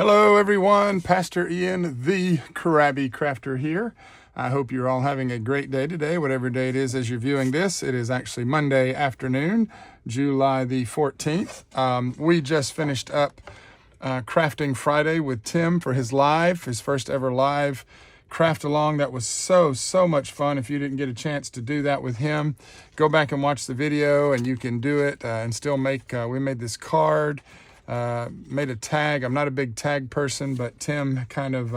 Hello everyone, Pastor Ian, the Krabby Crafter here. I hope you're all having a great day today, whatever day it is as you're viewing this. It is actually Monday afternoon, July the 14th. We just finished up Crafting Friday with Tim for his first ever live craft along. That was so much fun. If you didn't get a chance to do that with him, go back and watch the video and you can do it and still make, we made this card. Made a tag. I'm not a big tag person, but Tim kind of,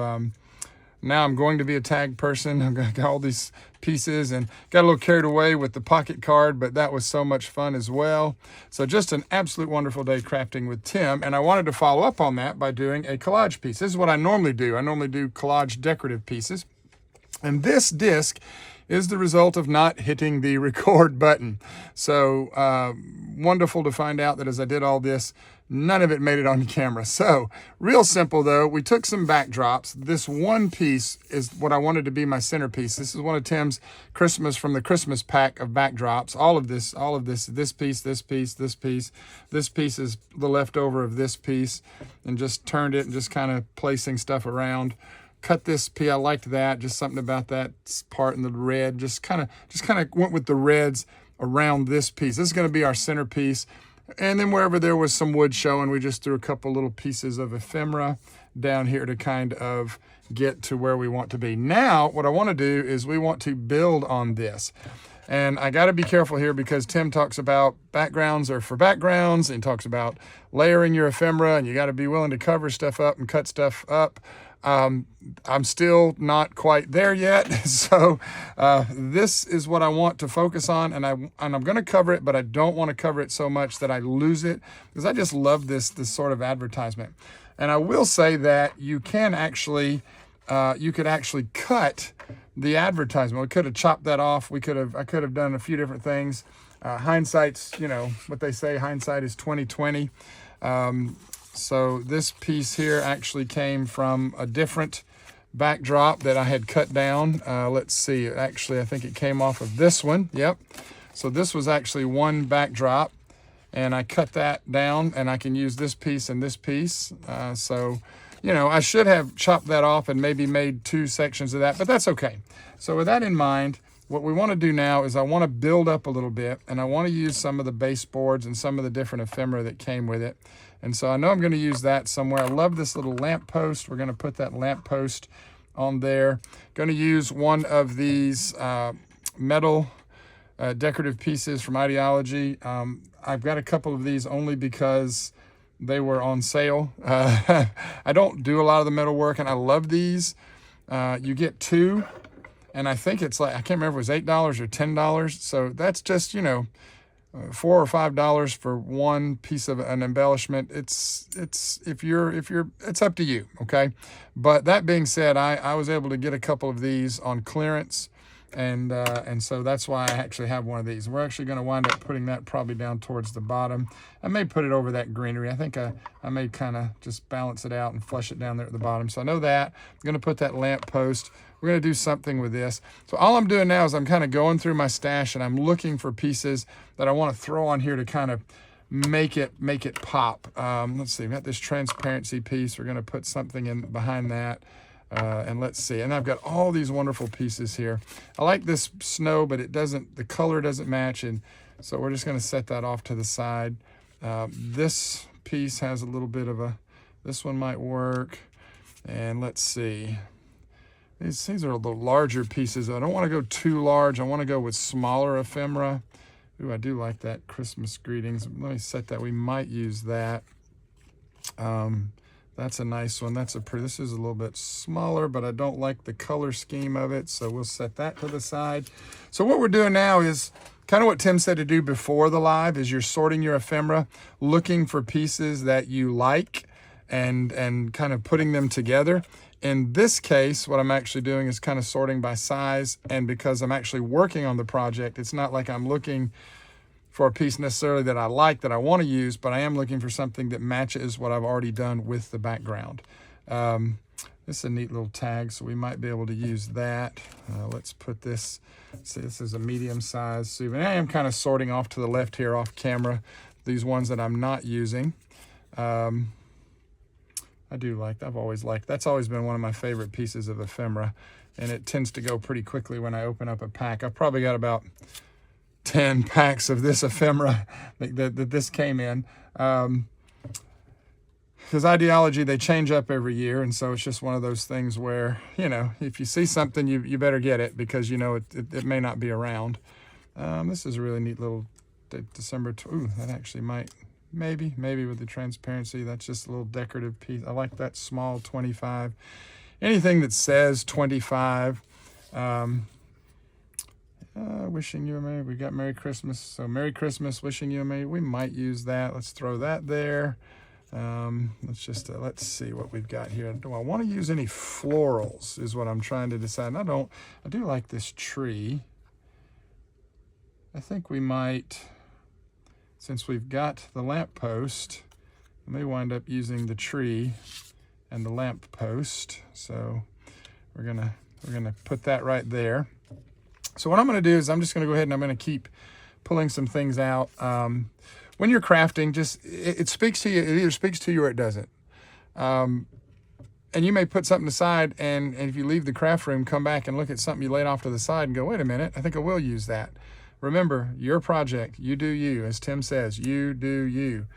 now I'm going to be a tag person. I've got all these pieces and got a little carried away with the pocket card, but that was so much fun as well. So just an absolute wonderful day crafting with Tim. And I wanted to follow up on that by doing a collage piece. This is what I normally do. I normally do collage decorative pieces. And this disc is the result of not hitting the record button. So wonderful to find out that as I did all this, none of it made it on camera. So real simple though, we took some backdrops. This one piece is what I wanted to be my centerpiece. This is one of Tim's from the Christmas pack of backdrops. All of this, this piece, this piece, this piece. This piece is the leftover of this piece, and just turned it and just kind of placing stuff around. Cut this piece, I liked that, just something about that part in the red, just kind of went with the reds around this piece. This is going to be our centerpiece. And then wherever there was some wood showing, we just threw a couple little pieces of ephemera down here to kind of get to where we want to be. Now, what I want to do is we want to build on this. And I got to be careful here because Tim talks about backgrounds are for backgrounds, and talks about layering your ephemera, and you got to be willing to cover stuff up and cut stuff up. I'm still not quite there yet. So this is what I want to focus on, and I'm going to cover it, but I don't want to cover it so much that I lose it, because I just love this sort of advertisement. And I will say that you can actually, you could actually cut the advertisement. We could have chopped that off. I could have done a few different things. Hindsight's, you know, what they say, hindsight is 20/20. So this piece here actually came from a different backdrop that I had cut down. Let's see, actually, I think it came off of this one. Yep. So this was actually one backdrop, and I cut that down, and I can use this piece and this piece. So, you know, I should have chopped that off and maybe made two sections of that, but that's okay. So with that in mind, what we want to do now is I want to build up a little bit, and I want to use some of the baseboards and some of the different ephemera that came with it. And so I know I'm going to use that somewhere. I love this little lamp post. We're going to put that lamp post on there. Going to use one of these metal decorative pieces from Ideology. I've got a couple of these only because they were on sale. I don't do a lot of the metal work, and I love these. You get two, and I think it's like, I can't remember if it was $8 or $10. So that's just, you know, $4 or $5 for one piece of an embellishment. It's up to you, okay? But that being said, I was able to get a couple of these on clearance, and so that's why I actually have one of these. We're actually going to wind up putting that probably down towards the bottom. I may put it over that greenery. I think I may kind of just balance it out and flush it down there at the bottom. So I know that. I'm going to put that lamp post. We're going to do something with this. So all I'm doing now is I'm kind of going through my stash, and I'm looking for pieces that I want to throw on here to kind of make it pop. Let's see, we've got this transparency piece. We're going to put something in behind that. And let's see. And I've got all these wonderful pieces here. I like this snow, but the color doesn't match. And so we're just going to set that off to the side. This piece has a little bit of this one might work. And let's see. These are a little larger pieces. I don't want to go too large. I want to go with smaller ephemera. Ooh, I do like that Christmas greetings. Let me set that. We might use that. That's a nice one. This is a little bit smaller, but I don't like the color scheme of it, so we'll set that to the side. So what we're doing now is kind of what Tim said to do before the live, is you're sorting your ephemera, looking for pieces that you like, and kind of putting them together. In this case, what I'm actually doing is kind of sorting by size, and because I'm actually working on the project, it's not like I'm looking for a piece necessarily that I like, that I want to use, but I am looking for something that matches what I've already done with the background. This is a neat little tag, so we might be able to use that. Let's put this, see, this is a medium size souvenir. I am kind of sorting off to the left here off camera, these ones that I'm not using. I do like, I've always liked, that's always been one of my favorite pieces of ephemera, and it tends to go pretty quickly when I open up a pack. I've probably got about 10 packs of this ephemera that this came in. Because ideology, they change up every year, and so it's just one of those things where, you know, if you see something, you better get it, because you know it may not be around. This is a really neat little December. Ooh, that actually might, maybe with the transparency, that's just a little decorative piece. I like that small 25. Anything that says 25. Wishing you a Merry, we got Merry Christmas. So Merry Christmas, wishing you a Merry, we might use that. Let's throw that there. Let's see what we've got here. Do I want to use any florals is what I'm trying to decide. I do like this tree. I think we might, since we've got the lamp post, I may wind up using the tree and the lamp post. So we're gonna put that right there. So what I'm gonna do is I'm just gonna go ahead and I'm gonna keep pulling some things out. When you're crafting, just it speaks to you. It either speaks to you or it doesn't. And you may put something aside, and if you leave the craft room, come back and look at something you laid off to the side and go, wait a minute, I think I will use that. Remember, your project, you do you. As Tim says, you do you.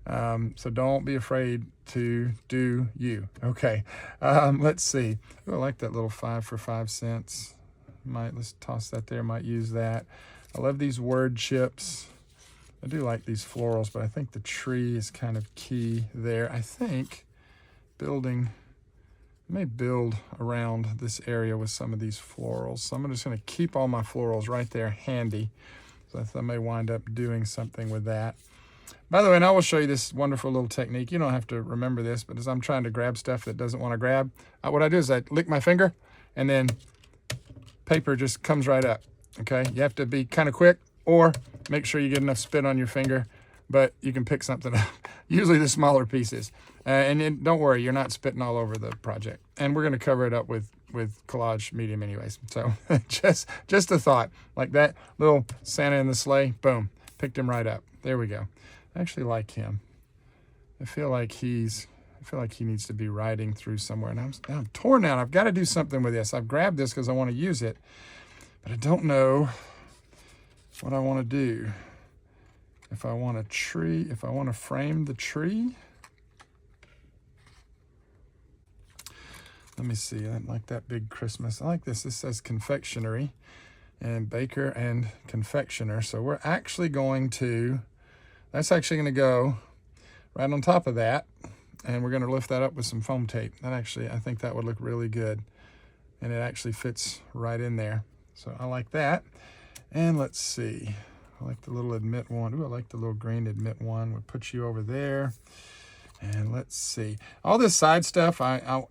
So don't be afraid to do you. Okay, let's see. Ooh, I like that little 5 for 5 cents. Let's toss that there, might use that. I love these word chips. I do like these florals, but I think the tree is kind of key there. I think I may build around this area with some of these florals. So I'm just gonna keep all my florals right there handy. So I may wind up doing something with that. By the way, and I will show you this wonderful little technique. You don't have to remember this, but as I'm trying to grab stuff that doesn't want to grab, what I do is I lick my finger, and then paper just comes right up, okay? You have to be kind of quick, or make sure you get enough spit on your finger, but you can pick something up, usually the smaller pieces. And then don't worry, you're not spitting all over the project. And we're gonna cover it up with Collage Medium anyways. So just a thought, like that little Santa in the sleigh, boom, picked him right up. There we go. I actually like him. I feel like he needs to be riding through somewhere, and I'm torn out. I've got to do something with this. I've grabbed this because I want to use it, but I don't know what I want to do. If I want a tree, if I want to frame the tree. Let me see, I like that big Christmas. I like this. This says confectionery and baker and confectioner. So we're actually going to, that's actually going to go right on top of that. And we're going to lift that up with some foam tape. That actually, I think that would look really good. And it actually fits right in there. So I like that. And let's see, I like the little admit one. Ooh, I like the little green admit one. We'll put you over there. And let's see, all this side stuff,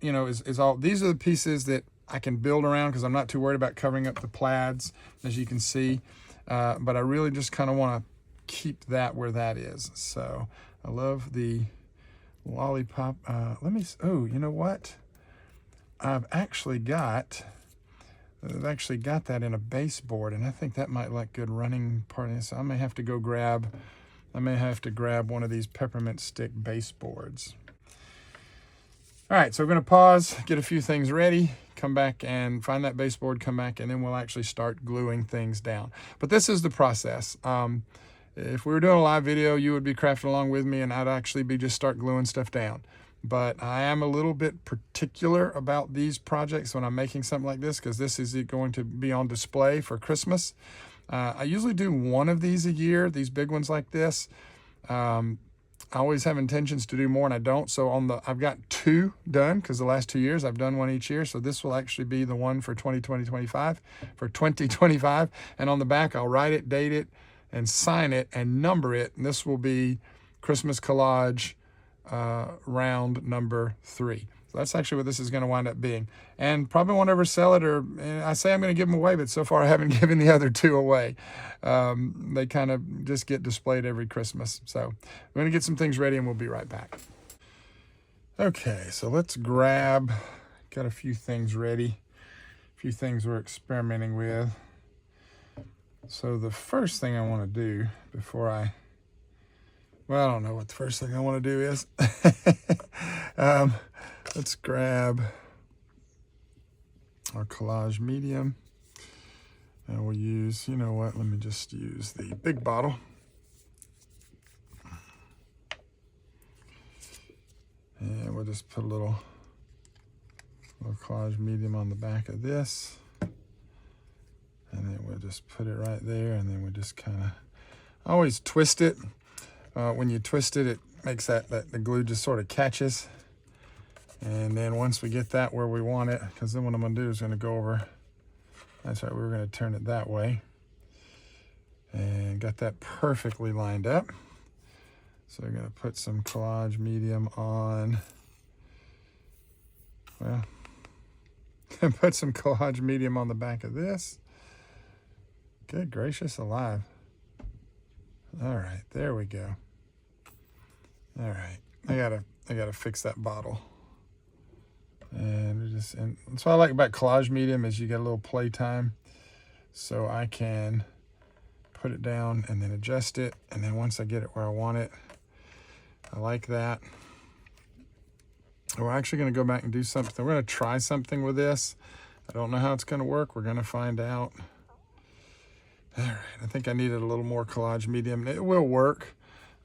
you know, is all, these are the pieces that I can build around because I'm not too worried about covering up the plaids, as you can see. But I really just kind of want to keep that where that is. So I love the lollipop. Oh, you know what? I've actually got that in a baseboard, and I think that might look good running part of this. I may have to grab one of these peppermint stick baseboards. All right, so we're gonna pause, get a few things ready, come back and find that baseboard, come back, and then we'll actually start gluing things down. But this is the process. If we were doing a live video, you would be crafting along with me, and I'd actually be just start gluing stuff down. But I am a little bit particular about these projects when I'm making something like this, because this is going to be on display for Christmas. I usually do one of these a year, these big ones like this. I always have intentions to do more, and I don't. So I've got 2 done, because the last 2 years I've done one each year. So this will actually be the one for 2025. And on the back, I'll write it, date it, and sign it, and number it. And this will be Christmas Collage round number 3. So that's actually what this is going to wind up being. And probably won't ever sell it, or I say I'm going to give them away, but so far I haven't given the other 2 away. They kind of just get displayed every Christmas. So we're going to get some things ready, and we'll be right back. Okay, so let's got a few things ready, a few things we're experimenting with. So the first thing I want to do before well, I don't know what the first thing I want to do is. let's grab our Collage Medium. And we'll use, you know what, let me just use the big bottle. And we'll just put a little Collage Medium on the back of this. And then we'll just put it right there, and then we just kind of always twist it. When you twist it, it makes that the glue just sort of catches. And then once we get that where we want it, because then what I'm going to do is going to go over, that's right, we were going to turn it that way. And got that perfectly lined up. So we're going to put some Collage Medium on, well, put some Collage Medium on the back of this. Good gracious alive. All right, there we go. All right, I gotta fix that bottle. And that's what I like about Collage Medium is you get a little play time. So I can put it down and then adjust it. And then once I get it where I want it, I like that. We're actually gonna go back and do something. We're gonna try something with this. I don't know how it's gonna work. We're gonna find out. All right, I think I needed a little more Collage Medium. It will work.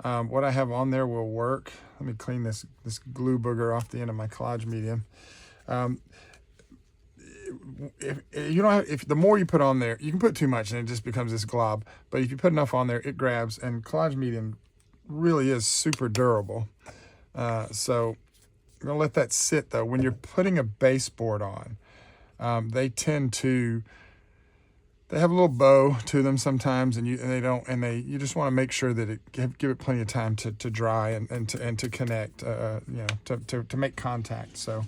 What I have on there will work. Let me clean this glue booger off the end of my Collage Medium. If the more you put on there, you can put too much and it just becomes this glob. But if you put enough on there, it grabs. And Collage Medium really is super durable. So I'm gonna let that sit though. When you're putting a baseboard on, they tend to. They have a little bow to them sometimes, and you just want to make sure that give it plenty of time to dry and to connect, to make contact. So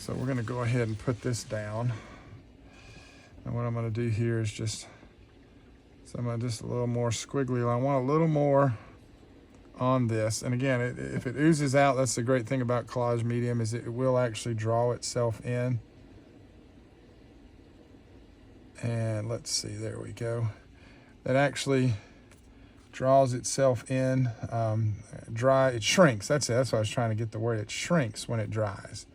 we're going to go ahead and put this down. And what I'm going to do here is just a little more squiggly. I want a little more on this. And again, if it oozes out, that's the great thing about Collage Medium is it will actually draw itself in. And let's see, there we go. That actually draws itself in, it shrinks, that's it, that's what I was trying to get the word, it shrinks when it dries.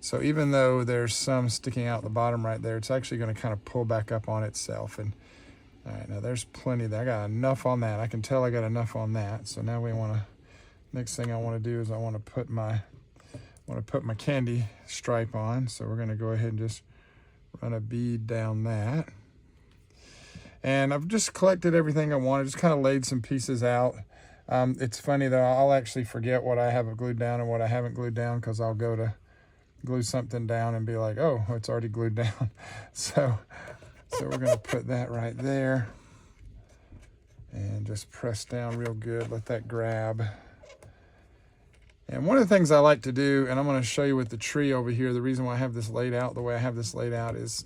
So even though there's some sticking out the bottom right there, it's actually gonna kind of pull back up on itself. And all right, now there's plenty there, I got enough on that. I can tell I got enough on that. So now next thing I wanna do is I wanna put my candy stripe on. So we're gonna go ahead and just run a bead down that. And I've just collected everything I wanted, just kind of laid some pieces out. It's funny though, I'll actually forget what I have glued down and what I haven't glued down because I'll go to glue something down and be like, oh, it's already glued down. So we're gonna put that right there and just press down real good, let that grab. And one of the things I like to do, and I'm going to show you with the tree over here, the reason why I have this laid out the way I have this laid out is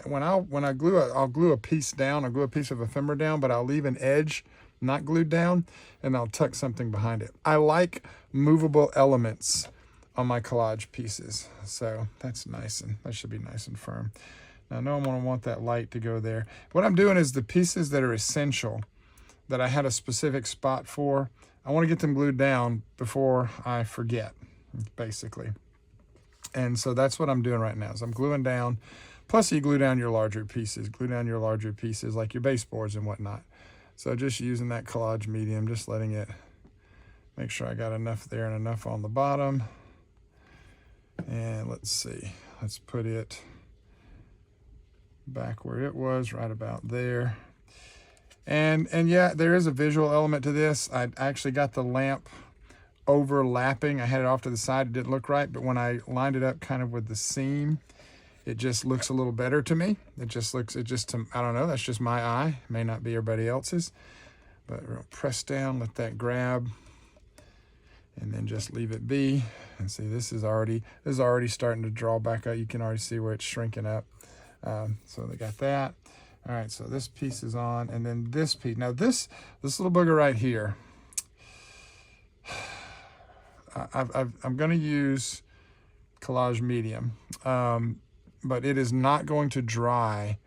when I glue, I'll glue a piece down, I'll glue a piece of ephemera down, but I'll leave an edge not glued down, and I'll tuck something behind it. I like movable elements on my collage pieces, so that's nice, and that should be nice and firm. Now I know I'm going to want that light to go there. What I'm doing is the pieces that are essential, that I had a specific spot for, I want to get them glued down before I forget, basically. And so that's what I'm doing right now, is I'm gluing down. Plus you glue down your larger pieces. Glue down your larger pieces like your baseboards and whatnot. So just using that Collage Medium, just letting it, make sure I got enough there and enough on the bottom. And let's see, let's put it back where it was, right about there. And yeah, there is a visual element to this. I actually got the lamp overlapping. I had it off to the side, it didn't look right, but when I lined it up kind of with the seam, it just looks a little better to me. I don't know, that's just my eye. It may not be everybody else's. But we'll press down, let that grab, and then just leave it be. And see, this is already starting to draw back up. You can already see where it's shrinking up. So they got that. All right, so this piece is on, and then this piece. Now this little booger right here, I'm going to use Collage Medium, but it is not going to dry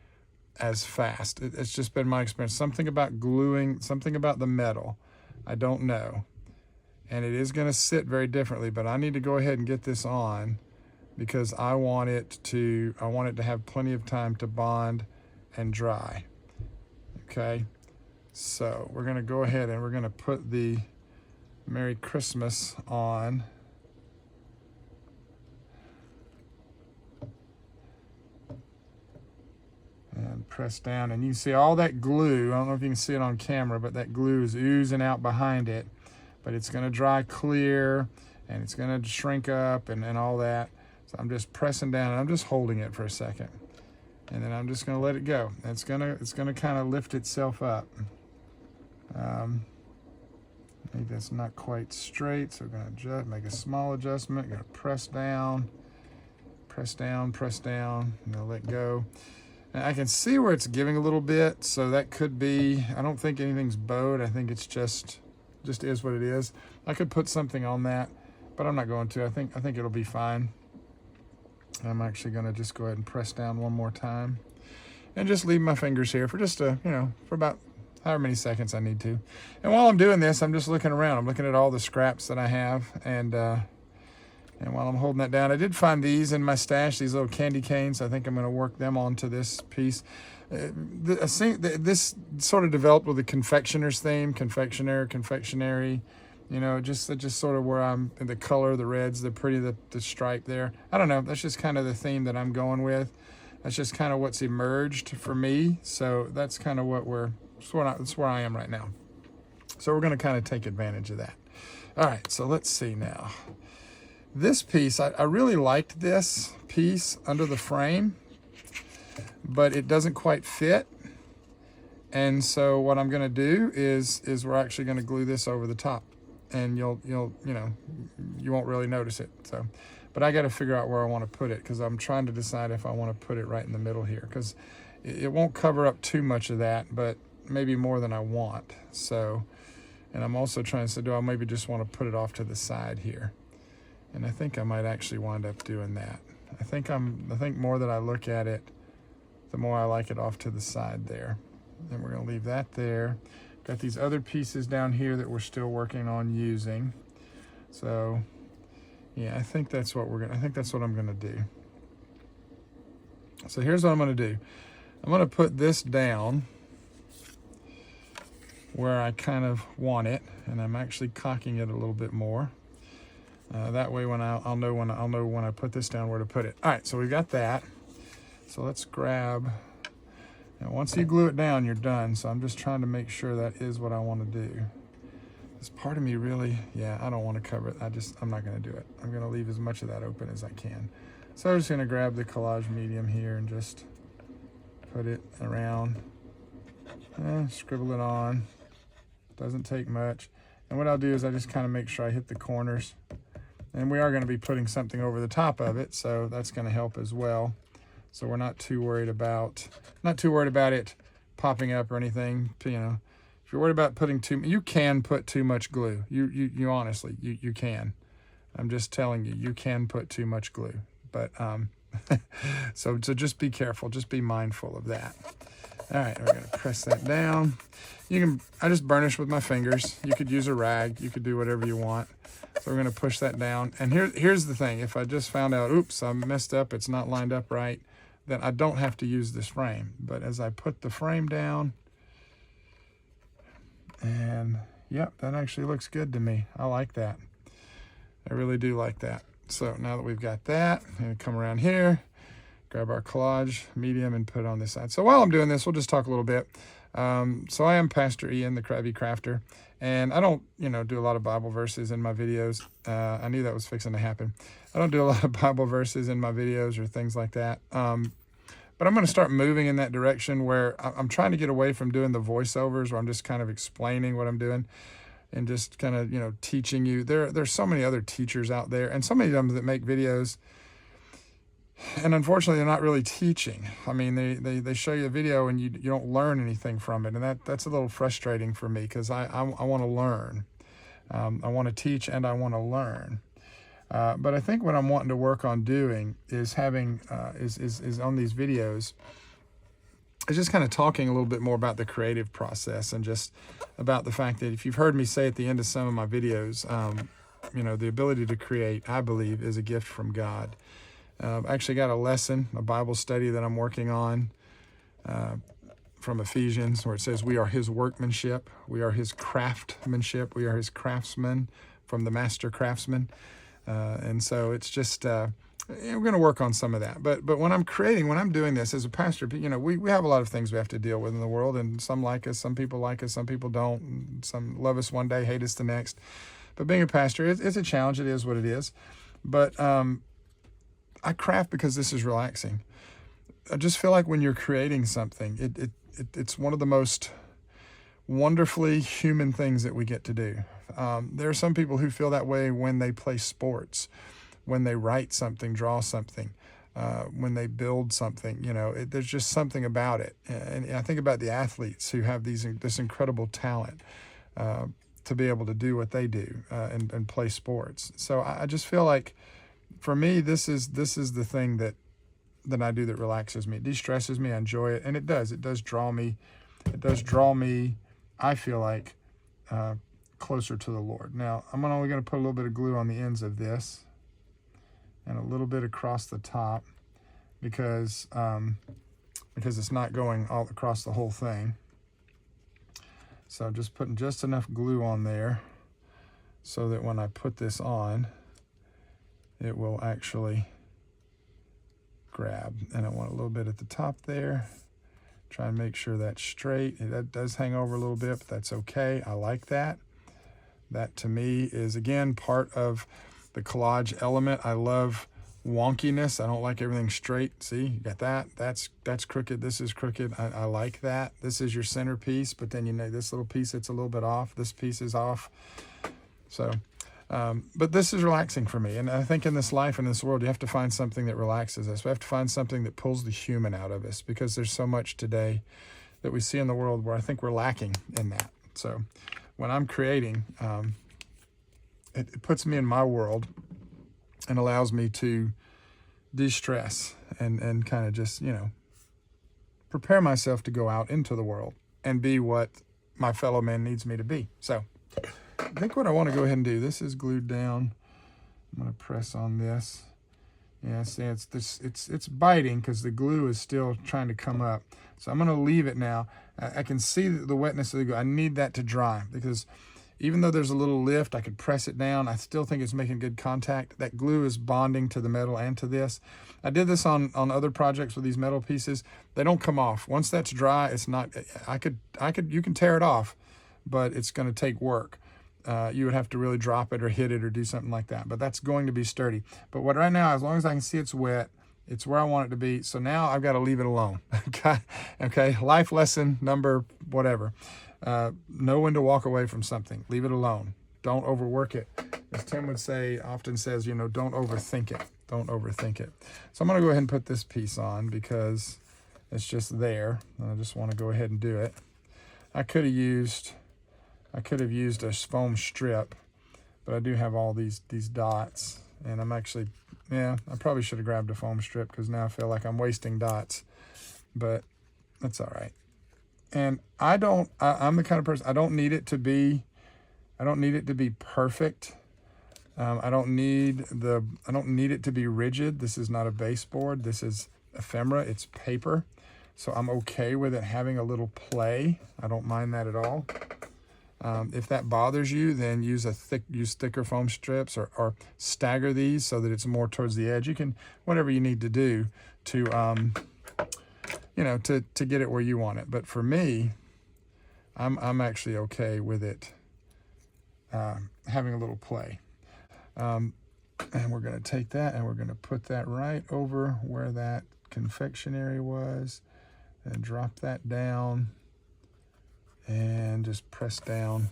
as fast. It's just been my experience. Something about gluing, something about the metal, I don't know. and it is going to sit very differently, but I need to go ahead and get this on because I want it to have plenty of time to bond and dry. Okay, so we're going to go ahead and we're going to put the Merry Christmas on. And press down, and you can see all that glue. I don't know if you can see it on camera, but that glue is oozing out behind it. But it's going to dry clear, and it's going to shrink up and all that. So I'm just pressing down, and I'm just holding it for a second. And then I'm just going to let it go. It's going to kind of lift itself up. Maybe that's not quite straight, so we're going to adjust, make a small adjustment. Going to press down, and I'll let go. And I can see where it's giving a little bit, so that could be, I don't think anything's bowed. I think it's just is what it is. I could put something on that, but I'm not going to. I think it'll be fine. I'm actually going to just go ahead and press down one more time and just leave my fingers here for just for about however many seconds I need to. And while I'm doing this, I'm just looking around. I'm looking at all the scraps that I have, and while I'm holding that down, I did find these in my stash, these little candy canes. I think I'm going to work them onto this piece. This sort of developed with the confectioner's theme, confectionery. Just sort of where I'm, the color, the reds, the pretty, the stripe there. I don't know. That's just kind of the theme that I'm going with. That's just kind of what's emerged for me. So that's kind of that's where I am right now. So we're going to kind of take advantage of that. All right, so let's see now. This piece, I really liked this piece under the frame, but it doesn't quite fit. And so what I'm going to do is we're actually going to glue this over the top, and you won't really notice it. So, but I got to figure out where I want to put it, because I'm trying to decide if I want to put it right in the middle here, because it won't cover up too much of that, but maybe more than I want. So, and I'm also trying to say, do I maybe just want to put it off to the side here? And I think I might actually wind up doing that. I think more that I look at it, the more I like it off to the side there. And we're going to leave that there. Got these other pieces down here that we're still working on using. So, yeah, I think that's what I'm going to do. So here's what I'm going to do. I'm going to put this down where I kind of want it, and I'm actually cocking it a little bit more. That way, when I'll know when I put this down where to put it. All right, so we've got that. So let's grab. And once you glue it down, you're done. So I'm just trying to make sure that is what I want to do. This part of me really, I don't want to cover it. I'm not going to do it. I'm going to leave as much of that open as I can. So I'm just going to grab the Collage Medium here and just put it around. Scribble it on. Doesn't take much. And what I'll do is I just kind of make sure I hit the corners. And we are going to be putting something over the top of it, so that's going to help as well. So we're not too worried about it popping up or anything. If you're worried about putting you can put too much glue. You honestly, you can. I'm just telling you, you can put too much glue. But so just be careful. Just be mindful of that. All right, we're going to press that down. I just burnish with my fingers. You could use a rag. You could do whatever you want. So we're going to push that down. And here's the thing. If I just found out, oops, I messed up, it's not lined up right, then I don't have to use this frame. But as I put the frame down, and yep, that actually looks good to me. I like that. I really do like that. So now that we've got that, I'm going to come around here, grab our Collage Medium and put it on this side. So while I'm doing this, we'll just talk a little bit. So I am Pastor Ian, the Krabby Crafter, and I don't, do a lot of Bible verses in my videos. I knew that was fixing to happen. I don't do a lot of Bible verses in my videos or things like that. But I'm going to start moving in that direction where I'm trying to get away from doing the voiceovers where I'm just kind of explaining what I'm doing and just kind of, teaching you. There's so many other teachers out there, and so many of them that make videos, and unfortunately, they're not really teaching. I mean, they show you a video and you don't learn anything from it, and that's a little frustrating for me because I want to learn. I want to teach and I want to learn. But I think what I'm wanting to work on doing is having is on these videos it's just kind of talking a little bit more about the creative process, and just about the fact that if you've heard me say at the end of some of my videos, the ability to create, I believe, is a gift from God. I actually got a lesson, a Bible study that I'm working on from Ephesians, where it says we are his workmanship, we are his craftsmanship, we are his craftsmen, from the master craftsman. And so it's just, we're going to work on some of that. But when I'm creating, when I'm doing this as a pastor, we have a lot of things we have to deal with in the world, and some like us, some people like us, some people don't. Some love us one day, hate us the next. But being a pastor, it's a challenge. It is what it is. But I craft because this is relaxing. I just feel like when you're creating something, it's one of the most wonderfully human things that we get to do. There are some people who feel that way when they play sports, when they write something, draw something, when they build something. There's just something about it. And I think about the athletes who have this incredible talent to be able to do what they do and play sports. So I just feel like, for me, this is the thing that I do that relaxes me. It de-stresses me. I enjoy it. And it does draw me. It does draw me, I feel like, closer to the Lord. Now, I'm only going to put a little bit of glue on the ends of this and a little bit across the top because it's not going all across the whole thing. So I'm just putting just enough glue on there so that when I put this on, it will actually grab. And I want a little bit at the top there. Try and make sure that's straight. That does hang over a little bit, but that's okay. I like that. That to me is, again, part of the collage element. I love wonkiness. I don't like everything straight. See, you got that. That's crooked. This is crooked. I like that. This is your centerpiece, but then this little piece, it's a little bit off. This piece is off. So, but this is relaxing for me. And I think in this life, in this world, you have to find something that relaxes us. We have to find something that pulls the human out of us, because there's so much today that we see in the world where I think we're lacking in that. So when I'm creating, it puts me in my world and allows me to de-stress and kind of just, prepare myself to go out into the world and be what my fellow man needs me to be. So I think what I want to go ahead and do, this is glued down. I'm going to press on this. Yeah, see, it's biting because the glue is still trying to come up. So I'm going to leave it now. I can see the wetness of the glue. I need that to dry, because even though there's a little lift, I could press it down. I still think it's making good contact. That glue is bonding to the metal and to this. I did this on other projects with these metal pieces. They don't come off. Once that's dry, it's not, you can tear it off, but it's going to take work. You would have to really drop it or hit it or do something like that. But that's going to be sturdy. But right now, as long as I can see it's wet, it's where I want it to be. So now I've got to leave it alone. Okay. Life lesson number whatever. Know when to walk away from something. Leave it alone. Don't overwork it. As Tim would say, often says, don't overthink it. Don't overthink it. So I'm going to go ahead and put this piece on because it's just there. And I just want to go ahead and do it. I could have used a foam strip, but I do have all these dots, and I'm actually, I probably should have grabbed a foam strip, because now I feel like I'm wasting dots, but that's all right. And I'm the kind of person, I don't need it to be perfect. I don't need it to be rigid. This is not a baseboard. This is ephemera. It's paper. So I'm okay with it having a little play. I don't mind that at all. If that bothers you, then use thicker foam strips or stagger these so that it's more towards the edge. You can, whatever you need to do to, to get it where you want it. But for me, I'm actually okay with it having a little play. And we're going to take that and we're going to put that right over where that confectionery was and drop that down. And just press down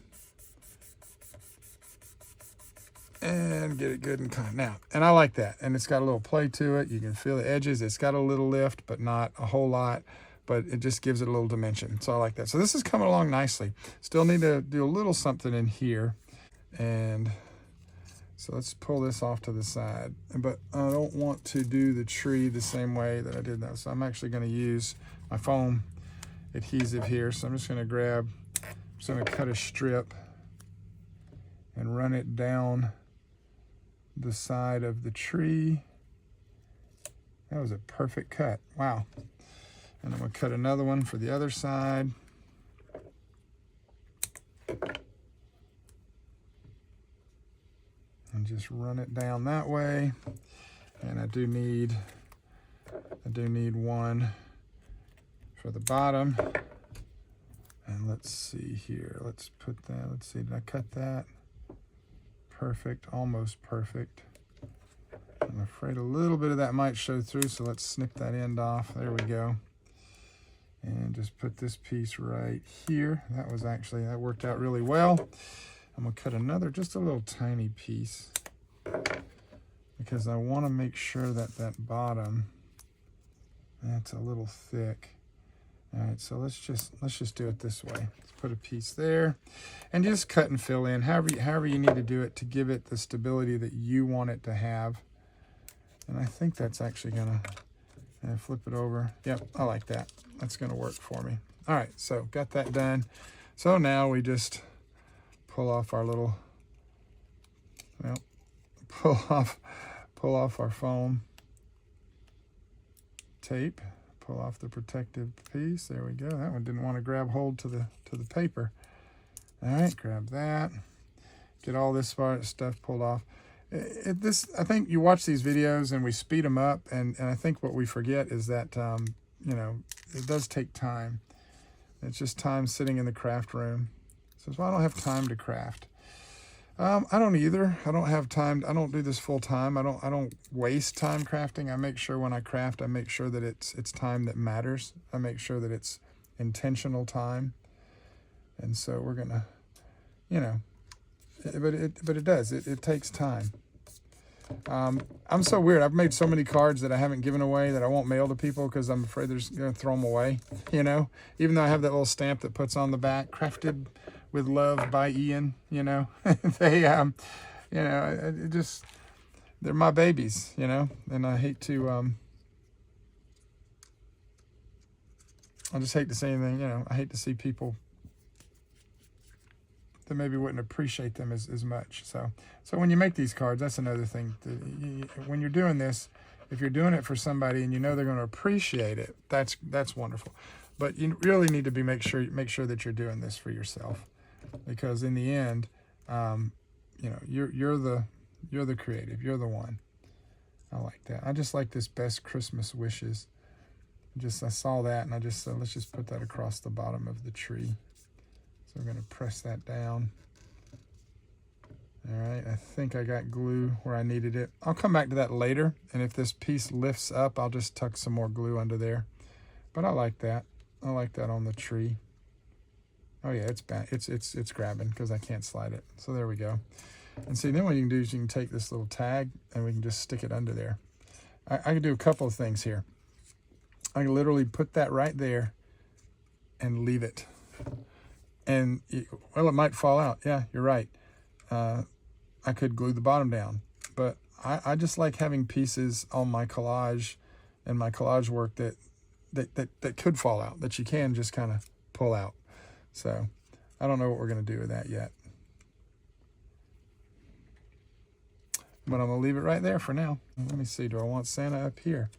and get it good and kind. Now, and I like that. And it's got a little play to it. You can feel the edges. It's got a little lift, but not a whole lot. But it just gives it a little dimension. So I like that. So this is coming along nicely. Still need to do a little something in here. And so let's pull this off to the side. But I don't want to do the tree the same way that I did that. So I'm actually going to use my foam adhesive here. So I'm just gonna cut a strip and run it down the side of the tree. That was a perfect cut, wow. And I'm gonna cut another one for the other side. And just run it down that way. And I do need one for the bottom. And let's see here, let's put that, let's see, did I cut that? Perfect, almost perfect. I'm afraid a little bit of that might show through, so let's snip that end off. There we go. And just put this piece right here. That worked out really well. I'm gonna cut another, just a little tiny piece, because I wanna make sure that that bottom, that's a little thick. All right, so let's just do it this way. Let's put a piece there, and just cut and fill in, however you need to do it to give it the stability that you want it to have. And I think that's actually gonna flip it over. Yep, I like that. That's gonna work for me. All right, so got that done. So now we just pull off our little, well, pull off our foam tape. Pull off the protective piece. There we go. That one didn't want to grab hold to the paper. All right, grab that. Get all this stuff pulled off. I think you watch these videos and we speed them up, and I think what we forget is that you know, it does take time. It's just time sitting in the craft room. So I don't have time to craft. I don't either. I don't have time. I don't do this full time. I don't waste time crafting. I make sure when I craft, I make sure that it's time that matters. I make sure that it's intentional time. And so we're gonna, you know, but it does. It takes time. I'm so weird. I've made so many cards that I haven't given away that I won't mail to people because I'm afraid they're just gonna throw them away. You know, even though I have that little stamp that puts on the back, crafted with love by Ian, you know. They you know, they're my babies, you know, and I hate to I just hate to say anything, you know. I hate to see people that maybe wouldn't appreciate them as much. So when you make these cards, that's another thing. When you're doing this, if you're doing it for somebody and you know they're going to appreciate it, that's wonderful. But you really need to make sure that you're doing this for yourself, because in the end, you know, you're the creative. You're the one. I like that. I just like this best Christmas wishes. I saw that and I just said, let's just put that across the bottom of the tree. So we're going to press that down. All right, I think I got glue where I needed it. I'll come back to that later, and if this piece lifts up, I'll just tuck some more glue under there. But I like that. I like that on the tree. Oh yeah, it's bad. It's grabbing because I can't slide it. So there we go. And see, then what you can do is you can take this little tag and we can just stick it under there. I can do a couple of things here. I can literally put that right there and leave it. And, well, it might fall out. Yeah, you're right. I could glue the bottom down. But I just like having pieces on my collage and my collage work that could fall out, that you can just kind of pull out. So I don't know what we're going to do with that yet. But I'm going to leave it right there for now. Let me see. Do I want Santa up here?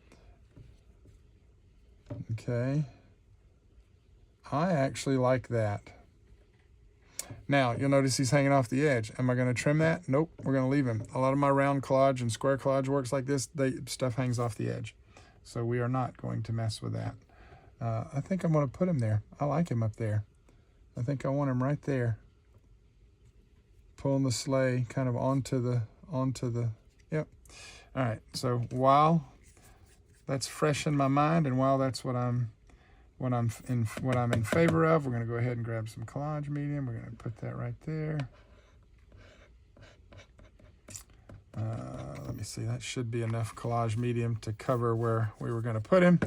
Okay. I actually like that. Now, you'll notice he's hanging off the edge. Am I going to trim that? Nope, we're going to leave him. A lot of my round collage and square collage works like this, stuff hangs off the edge. So we are not going to mess with that. I think I'm going to put him there. I like him up there. I think I want him right there. Pulling the sleigh kind of onto the, yep. All right, so while that's fresh in my mind and while that's what I'm in favor of, we're going to go ahead and grab some Collage Medium. We're going to put that right there. Let me see, that should be enough Collage Medium to cover where we were going to put him.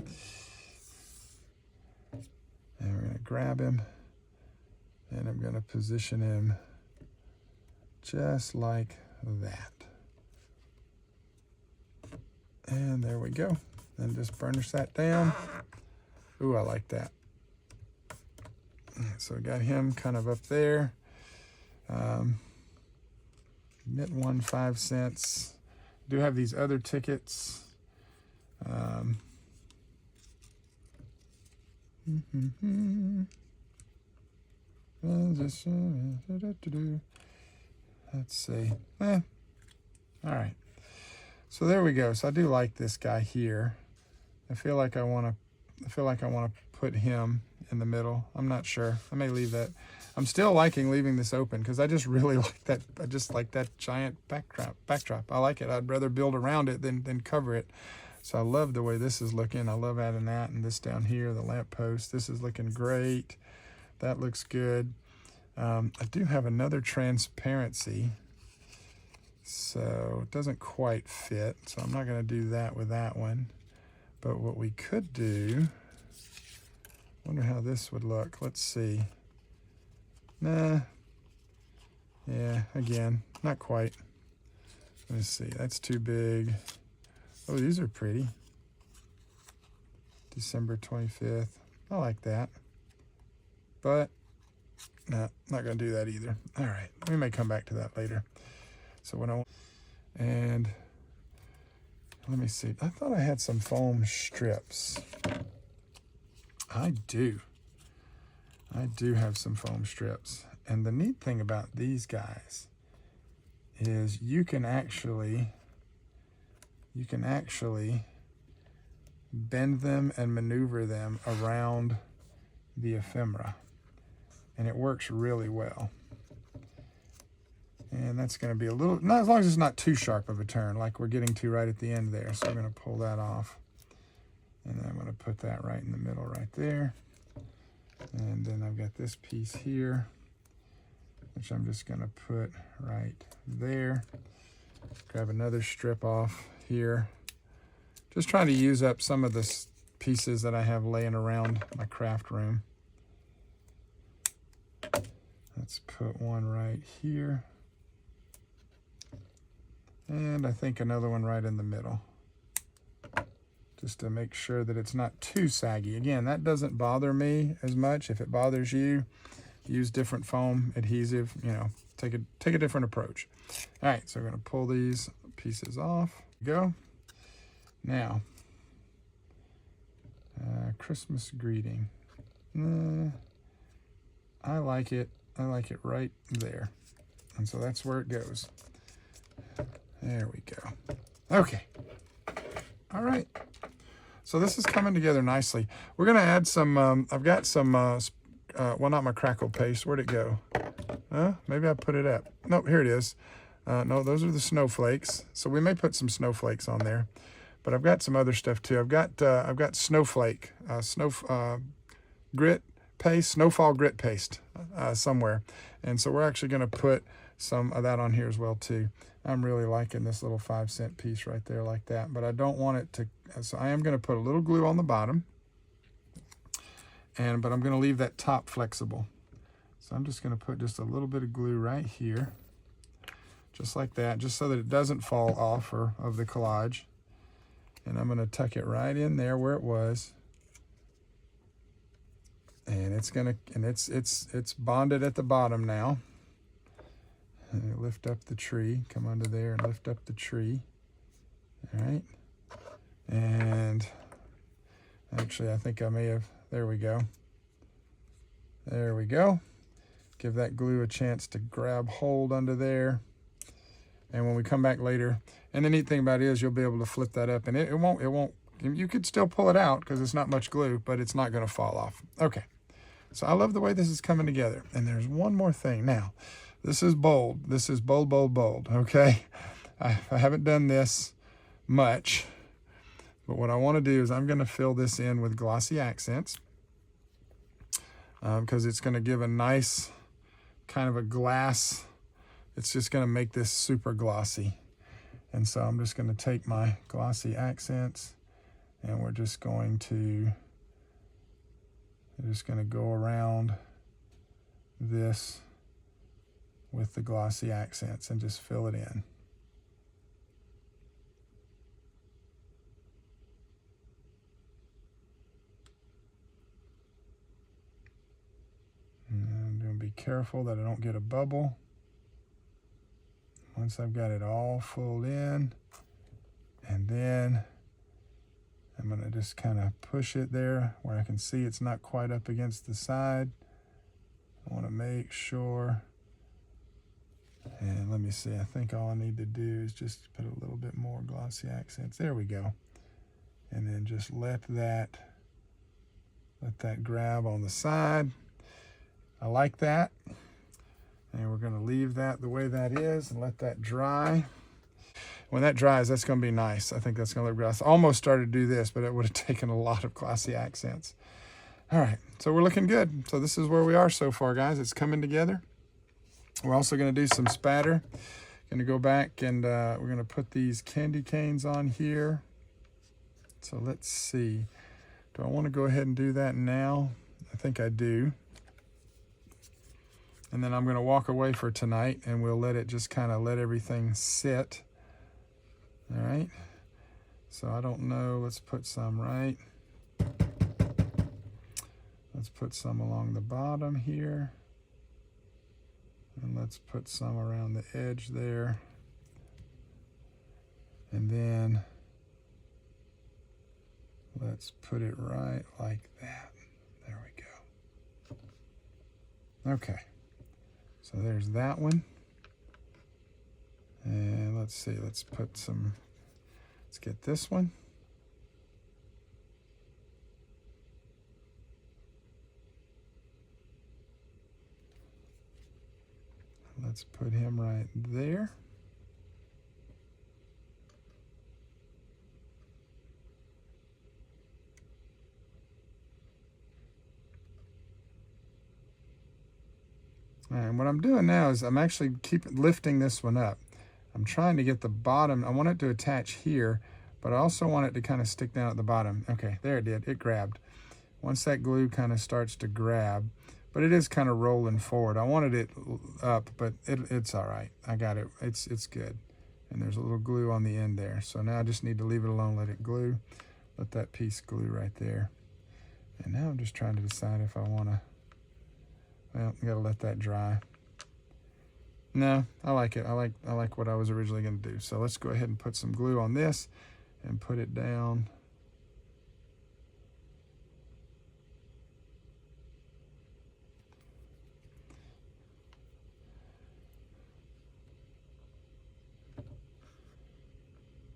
And we're going to grab him, and I'm going to position him just like that. And there we go. Then just burnish that down. Ooh, I like that. So I got him kind of up there. Knit one 5 cents. Do have these other tickets. Let's see. All right. So there we go. So I do like this guy here. I feel like I want to put him in the middle. I'm not sure. I may leave that. I'm still liking leaving this open because I just really like that. I just like that giant backdrop. I like it. I'd rather build around it than cover it. So I love the way this is looking. I love adding that and this down here, the lamppost. This is looking great. That looks good. I do have another transparency, so it doesn't quite fit. So I'm not going to do that with that one. But what we could do, wonder how this would look. Let's see. Nah. Yeah, again, not quite. Let's see. That's too big. Oh, these are pretty. December 25th. I like that. But, no, not going to do that either. All right. We may come back to that later. So when I want, and let me see. I thought I had some foam strips. I do. I do have some foam strips. And the neat thing about these guys is you can actually bend them and maneuver them around the ephemera. And it works really well. And that's going to be a little, not as long as it's not too sharp of a turn like we're getting to right at the end there. So I'm going to pull that off. And then I'm going to put that right in the middle right there. And then I've got this piece here, which I'm just going to put right there. Grab another strip off here. Just trying to use up some of the pieces that I have laying around my craft room. Let's put one right here. And I think another one right in the middle. Just to make sure that it's not too saggy. Again, that doesn't bother me as much. If it bothers you, use different foam adhesive, you know, take a different approach. All right, so we're gonna pull these pieces off. Go. Now, Christmas greeting. I like it right there. And so that's where it goes. There we go. Okay. All right. So this is coming together nicely. We're going to add some, I've got some, well, not my crackle paste. Where'd it go? Maybe I put it up. Nope, here it is. No, those are the snowflakes. So we may put some snowflakes on there. But I've got some other stuff too. I've got snowflake, grit paste, snowfall grit paste somewhere. And so we're actually going to put some of that on here as well too. I'm really liking this little 5 cent piece right there like that, but I don't want it to, so I am going to put a little glue on the bottom, but I'm going to leave that top flexible. So I'm just going to put just a little bit of glue right here, just like that, just so that it doesn't fall off of the collage. And I'm going to tuck it right in there where it was. And it's going to, and it's bonded at the bottom now. And lift up the tree, come under there and lift up the tree. All right. And actually, I think I may have, there we go. There we go. Give that glue a chance to grab hold under there. And when we come back later, and the neat thing about it is you'll be able to flip that up and it won't, you could still pull it out because it's not much glue, but it's not going to fall off. Okay. So I love the way this is coming together. And there's one more thing. Now, this is bold. This is bold, bold, bold, okay? I haven't done this much, but what I want to do is I'm going to fill this in with glossy accents because it's going to give a nice kind of a glass. It's just going to make this super glossy. And so I'm just going to take my glossy accents and we're just going to go around this with the glossy accents and just fill it in. careful that I don't get a bubble. Once I've got it all full in, and then I'm going to just kind of push it there where I can see it's not quite up against the side. I want to make sure. And let me see, I think all I need to do is just put a little bit more glossy accents. There we go. And then just let that grab on the side. I like that. And we're gonna leave that the way that is and let that dry. When that dries, that's gonna be nice. I think that's gonna look good. I almost started to do this, but it would have taken a lot of glossy accents. All right, so we're looking good. So this is where we are so far, guys. It's coming together. We're also gonna do some spatter. Gonna go back and we're gonna put these candy canes on here. So let's see. Do I wanna go ahead and do that now? I think I do. And then I'm gonna walk away for tonight and we'll let it just kind of let everything sit. All right, so I don't know, let's put some right. Let's put some along the bottom here. And let's put some around the edge there. And then let's put it right like that. There we go. Okay. So there's that one. And let's see, let's get this one. Let's put him right there. All right, and what I'm doing now is I'm actually lifting this one up. I'm trying to get the bottom, I want it to attach here, but I also want it to kind of stick down at the bottom. Okay, there it did, it grabbed. Once that glue kind of starts to grab, but it is kind of rolling forward. I wanted it up, but it's all right. I got it, it's good. And there's a little glue on the end there. So now I just need to leave it alone, let it glue. Let that piece glue right there. And now I'm just trying to decide if I wanna, well, I gotta let that dry. No, I like it. I like what I was originally gonna do. So let's go ahead and put some glue on this and put it down.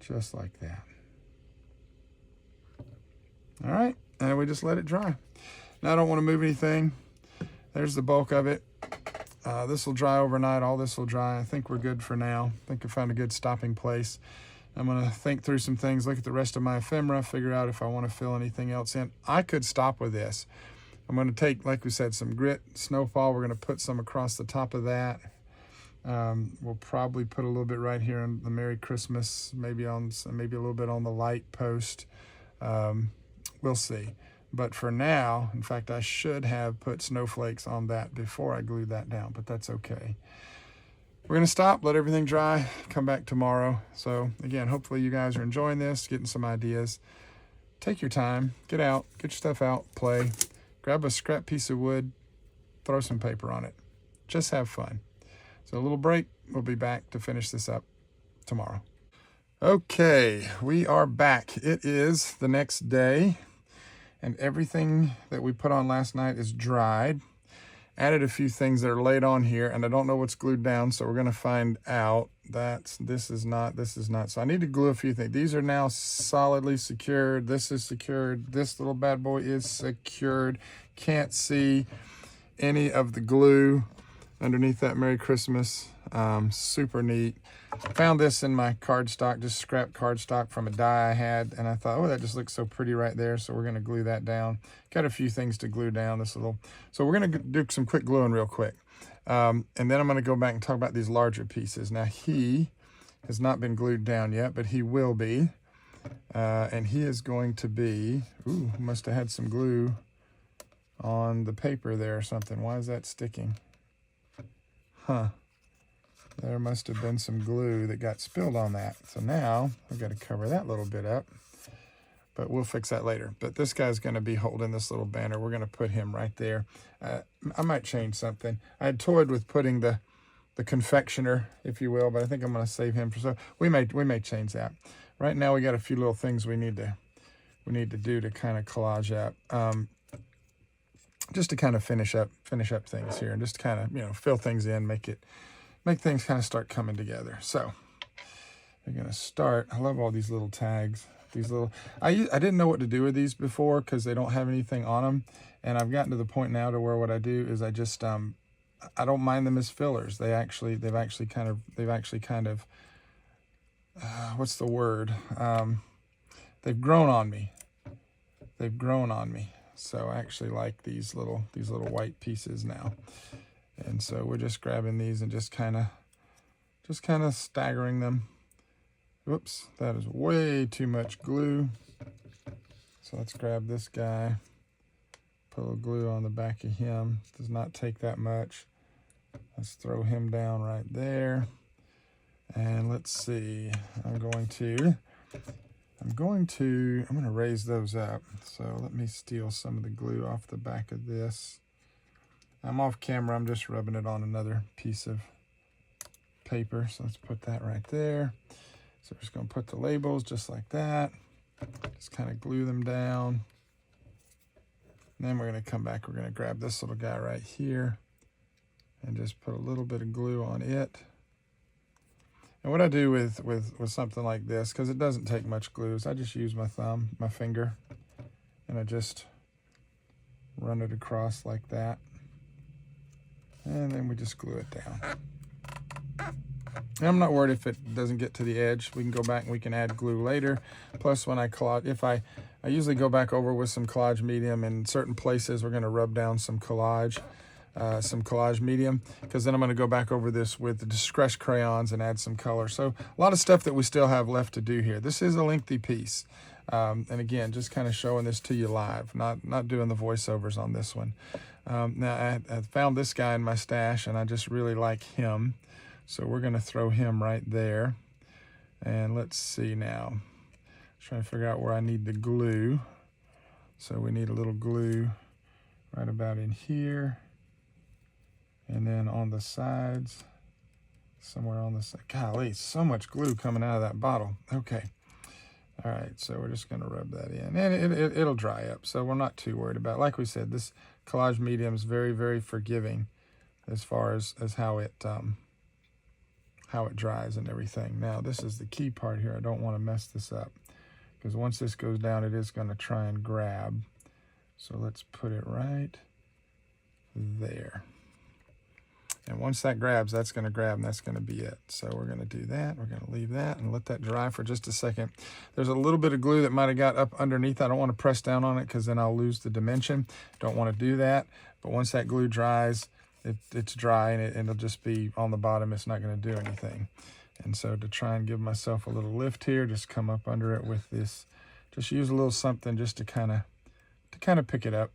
Just like that. All right, and we just let it dry. Now I don't wanna move anything. There's the bulk of it. This will dry overnight, all this will dry. I think we're good for now. I think I found a good stopping place. I'm gonna think through some things, look at the rest of my ephemera, figure out if I wanna fill anything else in. I could stop with this. I'm gonna take, like we said, some grit, snowfall. We're gonna put some across the top of that. We'll probably put a little bit right here on the Merry Christmas, maybe a little bit on the light post. We'll see. But for now, in fact, I should have put snowflakes on that before I glued that down, but that's okay. We're gonna stop, let everything dry, come back tomorrow. So again, hopefully you guys are enjoying this, getting some ideas. Take your time, get out, get your stuff out, play. Grab a scrap piece of wood, throw some paper on it. Just have fun. So a little break, we'll be back to finish this up tomorrow. Okay, we are back. It is the next day. And everything that we put on last night is dried. Added a few things that are laid on here, and I don't know what's glued down, so we're gonna find out. This is not. So I need to glue a few things. These are now solidly secured. This is secured. This little bad boy is secured. Can't see any of the glue underneath that Merry Christmas. Super neat. Found this in my cardstock, just scrap cardstock from a die I had, and I thought, oh, that just looks so pretty right there, so we're gonna glue that down. Got a few things to glue down, so we're gonna do some quick gluing real quick. And then I'm gonna go back and talk about these larger pieces. Now he has not been glued down yet, but he will be. And he is going to be, ooh, must have had some glue on the paper there or something. Why is that sticking? Huh. There must have been some glue that got spilled on that. So now we've got to cover that little bit up. but we'll fix that later. But this guy's going to be holding this little banner. We're going to put him right there. I might change something. I had toyed with putting the confectioner, if you will, but I think I'm going to save him for so we may change that. Right now we got a few little things we need to do to kind of collage up, just to kind of finish up things here, and just kind of, you know, fill things in, make things kind of start coming together. So we're going to start. I love all these little tags. These little, I didn't know what to do with these before because they don't have anything on them, and I've gotten to the point now to where what I do is I just I don't mind them as fillers. They've actually kind of what's the word? They've grown on me. They've grown on me. So I actually like these little white pieces now. And so we're just grabbing these and just kind of staggering them. Whoops, that is way too much glue. So let's grab this guy. Put a little glue on the back of him. Does not take that much. Let's throw him down right there. And let's see. I'm going to raise those up. So let me steal some of the glue off the back of this. I'm off camera. I'm just rubbing it on another piece of paper. So let's put that right there. So we're just going to put the labels just like that. Just kind of glue them down. And then we're going to come back. We're going to grab this little guy right here and just put a little bit of glue on it. And what I do with something like this, because it doesn't take much glue, is I just use my thumb, my finger, and I just run it across like that. And then we just glue it down. And I'm not worried if it doesn't get to the edge. We can go back and we can add glue later. Plus, when I collage, I usually go back over with some Collage Medium. In certain places, we're going to rub down some Collage Medium, because then I'm going to go back over this with the Distress crayons and add some color. So a lot of stuff that we still have left to do here. This is a lengthy piece. And again, just kind of showing this to you live, not doing the voiceovers on this one. Now, I found this guy in my stash, and I just really like him. So we're going to throw him right there. And let's see now. Trying to figure out where I need the glue. So we need a little glue right about in here. And then on the sides, somewhere on the side. Golly, so much glue coming out of that bottle. Okay. All right, so we're just going to rub that in. And it'll dry up, so we're not too worried about it. Like we said, this Collage Medium is very, very forgiving as far as how it dries and everything. Now, this is the key part here. I don't want to mess this up, because once this goes down, it is going to try and grab. So let's put it right there. And once that grabs, that's going to grab, and that's going to be it. So we're going to do that. We're going to leave that and let that dry for just a second. There's a little bit of glue that might have got up underneath. I don't want to press down on it, because then I'll lose the dimension. Don't want to do that. But once that glue dries, it's dry, and it'll just be on the bottom. It's not going to do anything. And so to try and give myself a little lift here, just come up under it with this. Just use a little something just to kind of pick it up.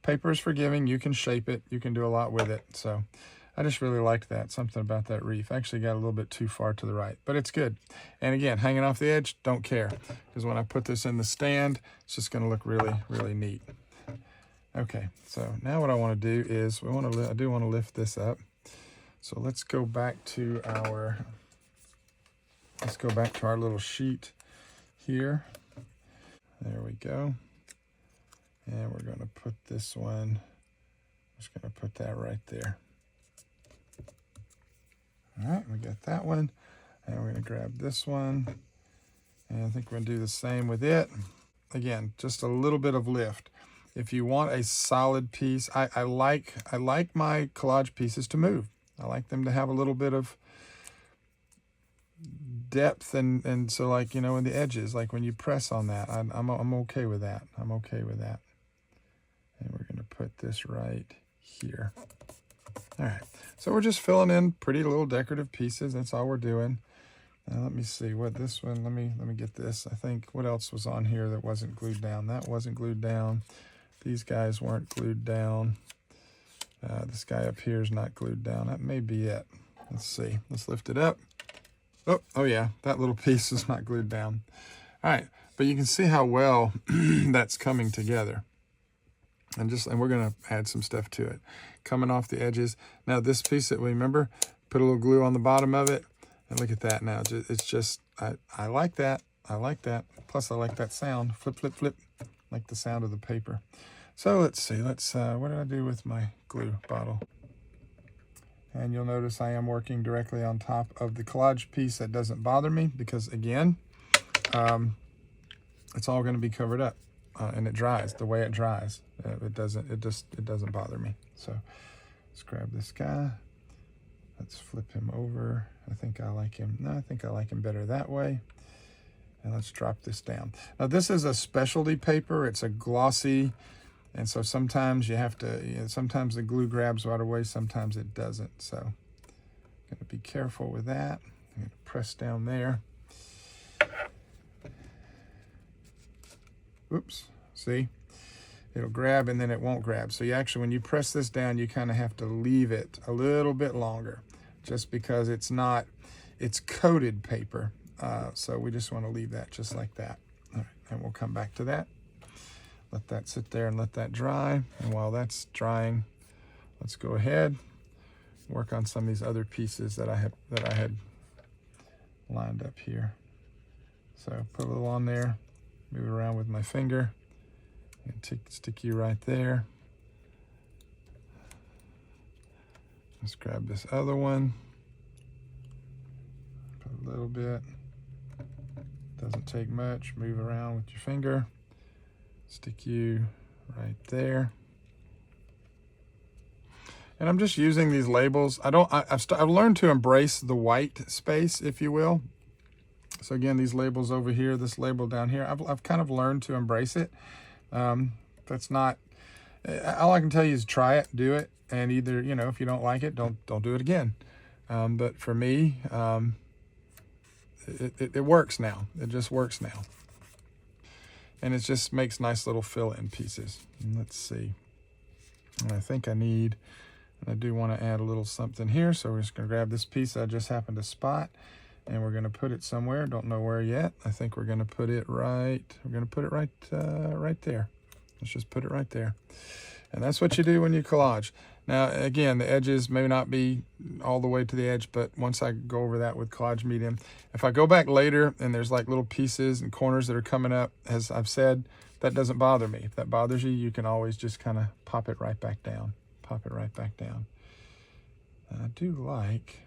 Paper is forgiving. You can shape it. You can do a lot with it. So I just really liked that. Something about that reef. Actually got a little bit too far to the right, but it's good. And again, hanging off the edge, don't care. Because when I put this in the stand, it's just going to look really, really neat. Okay, so now what I want to do is, I do want to lift this up. So let's go back to our little sheet here. There we go. And we're going to put this one, just going to put that right there. All right, we got that one. And we're going to grab this one. And I think we're going to do the same with it. Again, just a little bit of lift. If you want a solid piece, I like my collage pieces to move. I like them to have a little bit of depth, and so, like, you know, in the edges, like when you press on that, I'm okay with that. I'm okay with that. And we're going to put this right here. All right, so we're just filling in pretty little decorative pieces. That's all we're doing. Now let me see what this one, let me get this. I think, what else was on here that wasn't glued down? That wasn't glued down. These guys weren't glued down. This guy up here is not glued down. That may be it. Let's see. Let's lift it up. Oh yeah, that little piece is not glued down. All right, But you can see how well that's coming together. And we're going to add some stuff to it. Coming off the edges. Now this piece that we remember, put a little glue on the bottom of it. And look at that now. It's just, I like that. I like that. Plus I like that sound. Flip, flip, flip. Like the sound of the paper. So let's see. What did I do with my glue bottle? And you'll notice I am working directly on top of the collage piece. That doesn't bother me because, again, it's all going to be covered up, and it dries the way it dries. It doesn't bother me. So let's grab this guy. Let's flip him over. I think I like him. No, I think I like him better that way. And let's drop this down. Now this is a specialty paper. It's a glossy. And so sometimes you have to, sometimes the glue grabs right away, sometimes it doesn't. So I'm going to be careful with that. I'm going to press down there. Oops, see? It'll grab and then it won't grab. So you actually, when you press this down, you kind of have to leave it a little bit longer just because it's coated paper. So we just want to leave that just like that. All right, and we'll come back to that. Let that sit there and let that dry. And while that's drying, let's go ahead, work on some of these other pieces that I had lined up here. So put a little on there, move it around with my finger, and stick you right there. Let's grab this other one. Put a little bit. Doesn't take much. Move around with your finger. Stick you right there. And I'm just using these labels. I've learned to embrace the white space, if you will. So again, these labels over here, this label down here, I've kind of learned to embrace it. That's not, all I can tell you is try it, do it, and either, if you don't like it, don't do it again. But for me, it works now. It just works now. And it just makes nice little fill-in pieces. And let's see. And I think I do want to add a little something here. So we're just going to grab this piece I just happened to spot. And we're going to put it somewhere. Don't know where yet. I think we're going to put it right. We're going to put it right there. Let's just put it right there. And that's what you do when you collage. Now, again, the edges may not be all the way to the edge, but once I go over that with Collage Medium, if I go back later and there's like little pieces and corners that are coming up, as I've said, that doesn't bother me. If that bothers you, you can always just kind of pop it right back down. Pop it right back down. And I do like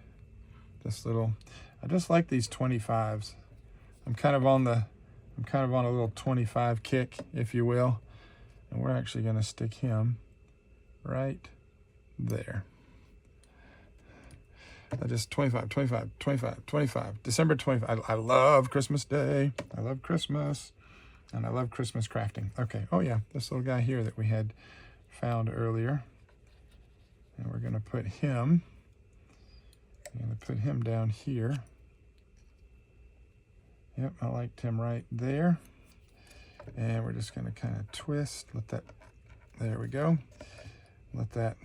this little, I just like these 25s. I'm kind of on a little 25 kick, if you will. And we're actually going to stick him right there. I just 25, 25, 25, 25. December 25. I love Christmas Day. I love Christmas. And I love Christmas crafting. Okay. Oh, yeah. This little guy here that we had found earlier. And we're going to put him. I'm going to put him down here. Yep. I liked him right there. And we're just going to kind of twist. There we go. Let that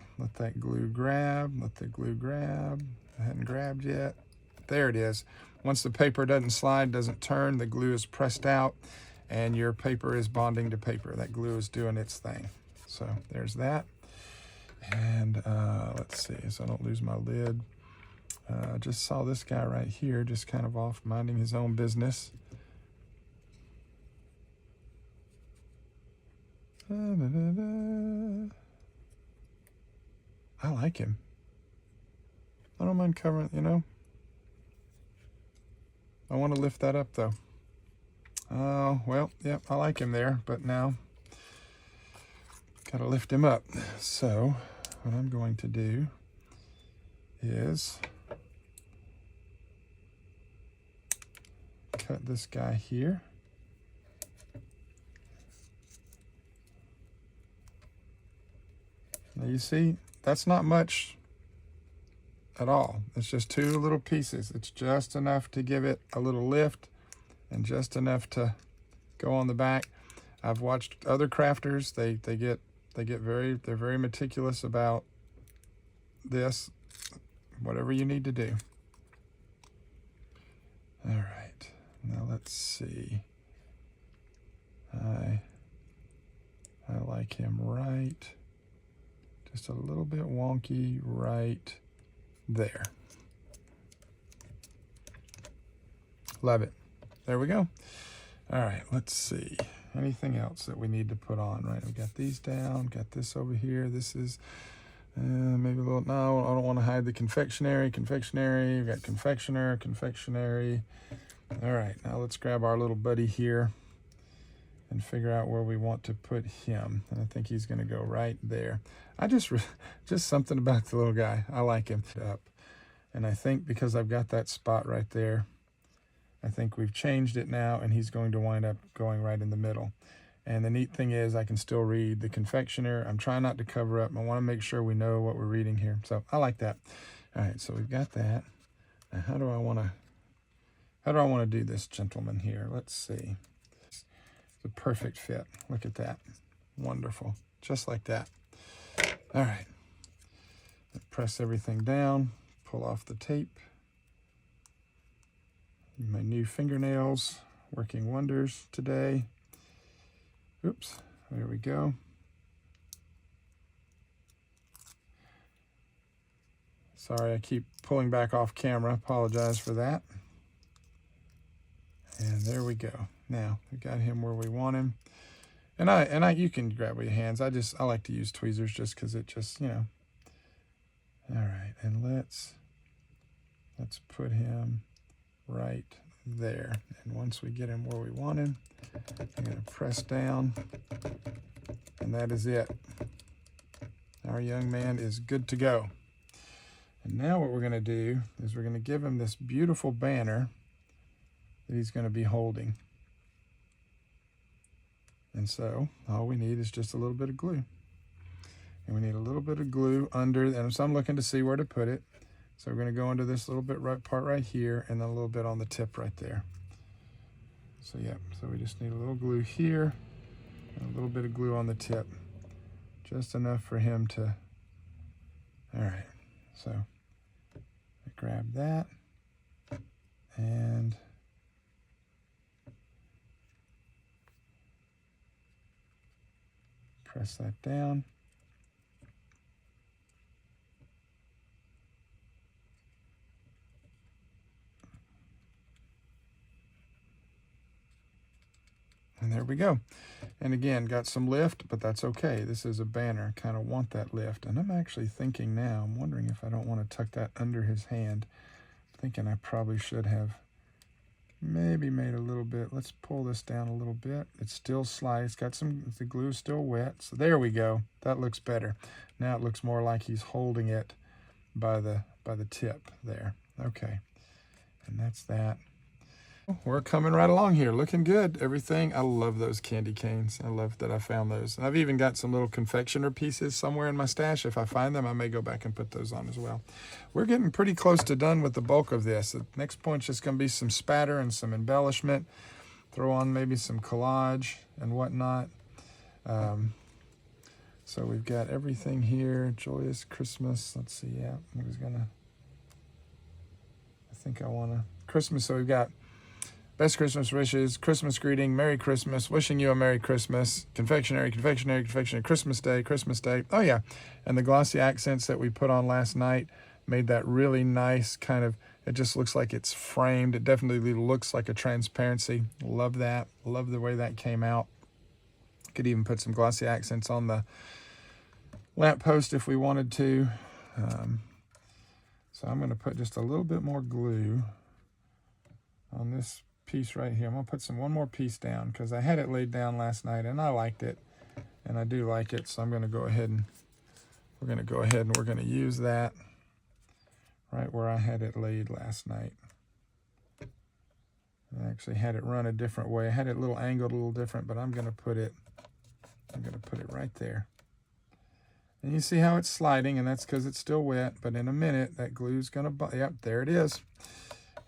glue grab. Let the glue grab. I hadn't grabbed yet. There it is. Once the paper doesn't slide, doesn't turn, the glue is pressed out, and your paper is bonding to paper. That glue is doing its thing. So there's that. And let's see, so I don't lose my lid. I just saw this guy right here, just kind of off, minding his own business. I like him. I don't mind covering, I want to lift that up though. Oh, well, yep, I like him there, but now gotta lift him up. So what I'm going to do is cut this guy here. Now you see, that's not much at all. It's just two little pieces. It's just enough to give it a little lift and just enough to go on the back. I've watched other crafters. They're very meticulous about this. Whatever you need to do. All right. Now let's see. like him right, just a little bit wonky right there. Love it. There we go. All right, let's see. Anything else that we need to put on, right? We got these down, got this over here. This is maybe a little, no, I don't want to hide the confectionery. We got confectionery. All right, now let's grab our little buddy here and figure out where we want to put him. And I think he's gonna go right there. Just something about the little guy. I like him up. And I think because I've got that spot right there, I think we've changed it now, and he's going to wind up going right in the middle. And the neat thing is I can still read the confectioner. I'm trying not to cover up. I want to make sure we know what we're reading here. So I like that. All right, so we've got that. Now how do I want to do this gentleman here? Let's see. It's a perfect fit. Look at that. Wonderful. Just like that. All right. Press everything down. Pull off the tape. My new fingernails working wonders today. Oops, there we go. Sorry, I keep pulling back off camera. Apologize for that. And there we go. Now we got him where we want him. And you can grab with your hands. I like to use tweezers just because it just, you know. All right, and let's put him right there. And once we get him where we want him, I'm going to press down, and that is it. Our young man is good to go. And now what we're going to do is we're going to give him this beautiful banner that he's going to be holding. And so all we need is just a little bit of glue. And we need a little bit of glue under, and so I'm looking to see where to put it. So we're going to go into this little bit part right here, and then a little bit on the tip right there. So yeah, so we just need a little glue here, and a little bit of glue on the tip. Just enough for him to, all right. So I grab that, and press that down. And there we go. And again, got some lift, but that's okay. This is a banner. Kind of want that lift. And I'm actually thinking now, I'm wondering if I don't want to tuck that under his hand. Thinking I probably should have maybe made a little bit. Let's pull this down a little bit. It's still sliced. Got some, the glue is still wet. So there we go. That looks better. Now it looks more like he's holding it by the tip there. Okay. And that's that. We're coming right along here, looking good. Everything. I love those candy canes. I love that I found those. And I've even got some little confectioner pieces somewhere in my stash. If I find them, I may go back and put those on as well. We're getting pretty close to done with the bulk of this. The next point's just going to be some spatter and some embellishment. Throw on maybe some collage and whatnot. So we've got everything here. Joyous Christmas. Let's see. Yeah, I think I want to Christmas. So we've got best Christmas wishes, Christmas greeting, Merry Christmas, wishing you a Merry Christmas, confectionery, Christmas Day. Oh yeah, and the glossy accents that we put on last night made that really nice kind of, it just looks like it's framed. It definitely looks like a transparency. Love that. Love the way that came out. Could even put some glossy accents on the lamppost if we wanted to. So I'm going to put just a little bit more glue on this piece right here. I'm going to put one more piece down because I had it laid down last night and I liked it, and I do like it. So I'm going to go ahead and we're going to use that right where I had it laid last night. I actually had it run a different way. I had it a little angled a little different, but I'm going to put it right there. And you see how it's sliding, and that's because it's still wet, but in a minute that glue's going to, yep, there it is.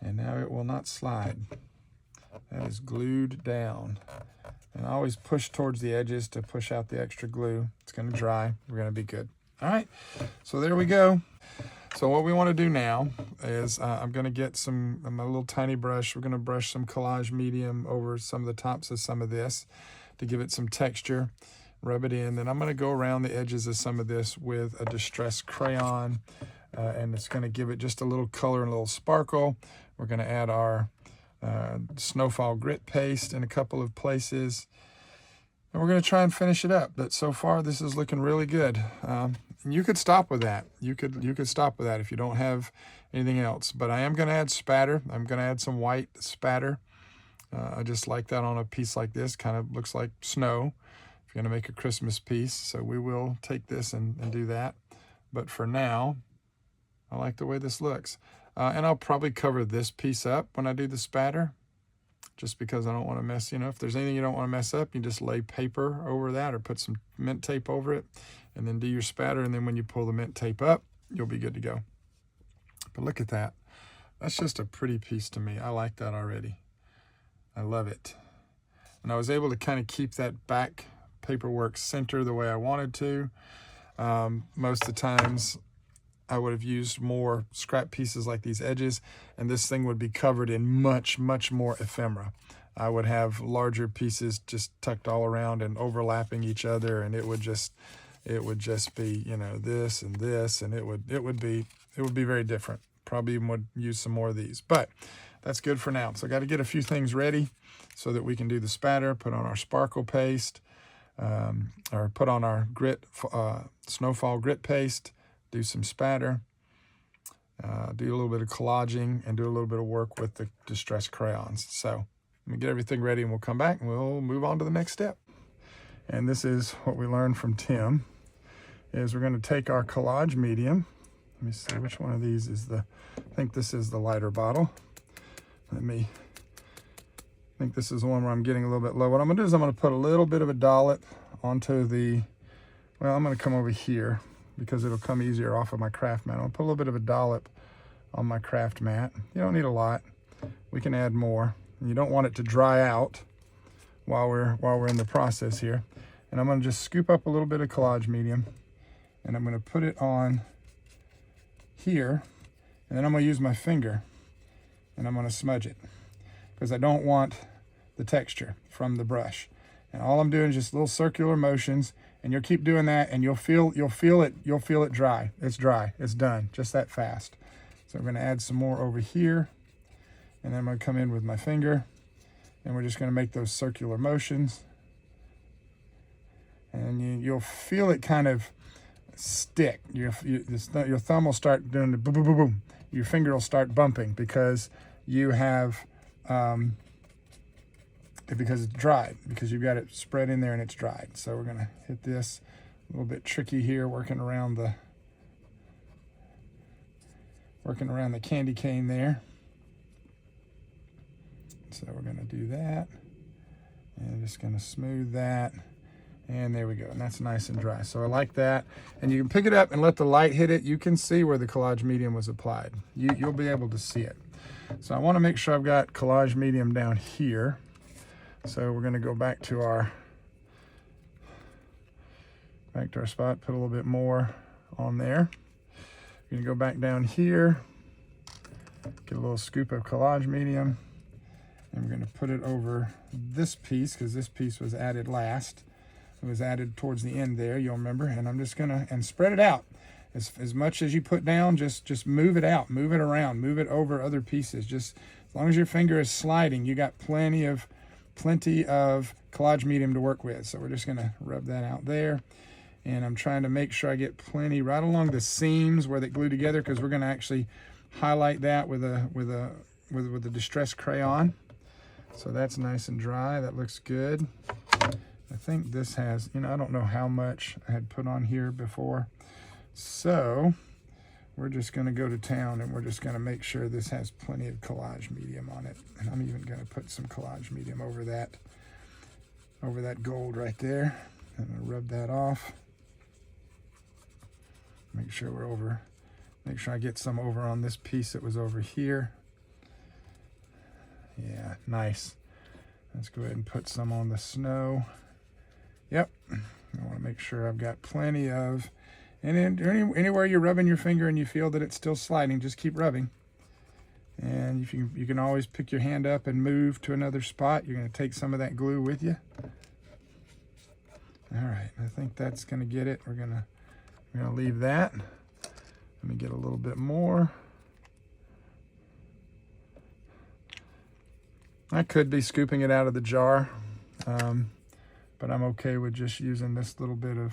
And now it will not slide. That is glued down. And I always push towards the edges to push out the extra glue. It's going to dry. We're going to be good. All right, so there we go. So what we want to do now is I'm going to get my little tiny brush. We're going to brush some Collage Medium over some of the tops of some of this to give it some texture. rub it in. Then I'm going to go around the edges of some of this with a distressed crayon, and it's going to give it just a little color and a little sparkle. We're going to add our snowfall grit paste in a couple of places, and we're going to try and finish it up. But so far this is looking really good. And you could stop with that. You could stop with that if you don't have anything else. But I am going to add spatter. I'm going to add some white spatter. I just like that on a piece like this. Kind of looks like snow if you're going to make a Christmas piece. So we will take this and do that. But for now, I like the way this looks. And I'll probably cover this piece up when I do the spatter, just because I don't want to mess, if there's anything you don't want to mess up, you just lay paper over that or put some mint tape over it and then do your spatter. And then when you pull the mint tape up, you'll be good to go. But look at that. That's just a pretty piece to me. I like that already. I love it. And I was able to kind of keep that back paperwork center the way I wanted to. Most of the times I would have used more scrap pieces like these edges, and this thing would be covered in much, much more ephemera. I would have larger pieces just tucked all around and overlapping each other, and it would just be, this and this, and it would be very different. Probably even would use some more of these, but that's good for now. So I got to get a few things ready so that we can do the spatter, put on our sparkle paste, or put on our grit, snowfall grit paste, do some spatter, do a little bit of collaging, and do a little bit of work with the distressed crayons. So let me get everything ready and we'll come back and we'll move on to the next step. And this is what we learned from Tim, is we're going to take our Collage Medium. Let me see which one of these is I think this is the lighter bottle. I think this is the one where I'm getting a little bit low. What I'm going to do is I'm going to put a little bit of a dollop onto I'm going to come over here because it'll come easier off of my craft mat. I'll put a little bit of a dollop on my craft mat. You don't need a lot. We can add more. And you don't want it to dry out while we're in the process here. And I'm going to just scoop up a little bit of Collage Medium, and I'm going to put it on here, and then I'm going to use my finger and I'm going to smudge it because I don't want the texture from the brush. And all I'm doing is just little circular motions, and you'll keep doing that, and you'll feel it dry. It's dry. It's done just that fast. So we're going to add some more over here, and then I'm going to come in with my finger, and we're just going to make those circular motions, and you'll feel it kind of stick. Your thumb will start doing the boom, boom, boom, boom. Your finger will start bumping because you have because it's dried, because you've got it spread in there and it's dried. So we're going to hit this a little bit tricky here, working around the candy cane there. So we're going to do that, and just going to smooth that, and there we go. And that's nice and dry. So I like that. And you can pick it up and let the light hit it. You can see where the Collage Medium was applied. You'll be able to see it. So I want to make sure I've got Collage Medium down here. So we're going to go back to our spot, put a little bit more on there. We're going to go back down here, get a little scoop of Collage Medium, and we're going to put it over this piece because this piece was added last. It was added towards the end there, you'll remember. And I'm just going to spread it out. As much as you put down, just move it out, move it around, move it over other pieces. Just as long as your finger is sliding, you got plenty of Collage Medium to work with. So we're just going to rub that out there. And I'm trying to make sure I get plenty right along the seams where they glue together, because we're going to actually highlight that with a distressed crayon. So that's nice and dry. That looks good. I think this has, I don't know how much I had put on here before. So we're just going to go to town, and we're just going to make sure this has plenty of Collage Medium on it. And I'm even going to put some Collage Medium over that gold right there. I'm going to rub that off. Make sure I get some over on this piece that was over here. Yeah, nice. Let's go ahead and put some on the snow. Yep, I want to make sure I've got plenty of, and anywhere you're rubbing your finger and you feel that it's still sliding, just keep rubbing. And if you can always pick your hand up and move to another spot. You're going to take some of that glue with you. All right, I think that's gonna get it. We're gonna leave that. Let me get a little bit more. I could be scooping it out of the jar, but I'm okay with just using this little bit of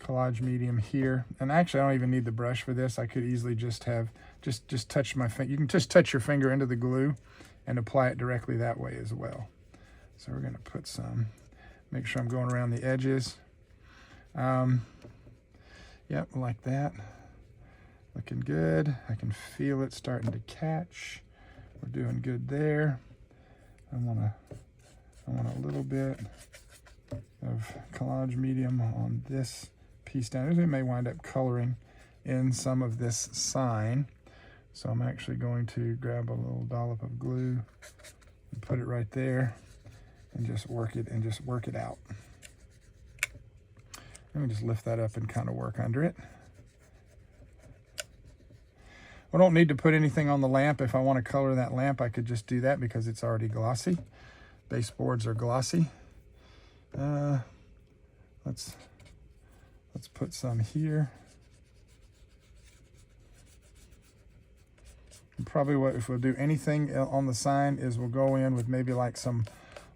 Collage Medium here. And actually, I don't even need the brush for this. I could easily just have, just touch my finger. You can just touch your finger into the glue and apply it directly that way as well. So we're gonna put some, make sure I'm going around the edges. Yep, like that. Looking good. I can feel it starting to catch. We're doing good there. I want a little bit of Collage Medium on this piece down. We may wind up coloring in some of this sign. So I'm actually going to grab a little dollop of glue and put it right there and just work it out. Let me just lift that up and kind of work under it. I don't need to put anything on the lamp. If I want to color that lamp, I could just do that because it's already glossy. Baseboards are glossy. Let's put some here. And probably what, if we'll do anything on the sign, is we'll go in with maybe like some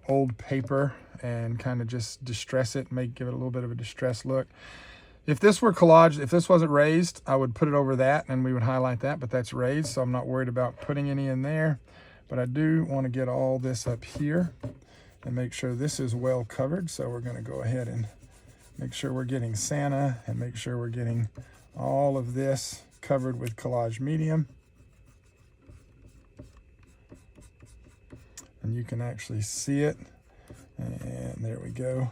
old paper and kind of just distress it, give it a little bit of a distressed look. If this were collage, if this wasn't raised, I would put it over that and we would highlight that, but that's raised, so I'm not worried about putting any in there. But I do want to get all this up here and make sure this is well covered. So we're going to go ahead and make sure we're getting Santa and make sure we're getting all of this covered with Collage Medium. And you can actually see it. And there we go.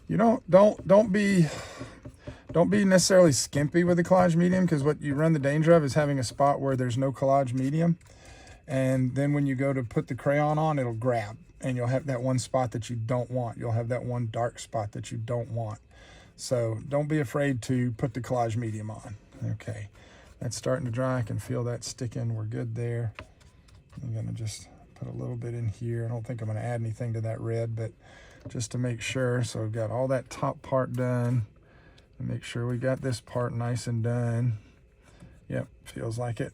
You don't be necessarily skimpy with the Collage Medium, because what you run the danger of is having a spot where there's no Collage Medium, and then when you go to put the crayon on, it'll grab and you'll have that one spot that you don't want. You'll have that one dark spot that you don't want. So don't be afraid to put the Collage Medium on. Okay, that's starting to dry. I can feel that sticking. We're good there. I'm gonna just put a little bit in here. I don't think I'm gonna add anything to that red, but just to make sure. So we've got all that top part done. And make sure we got this part nice and done. Yep, feels like it.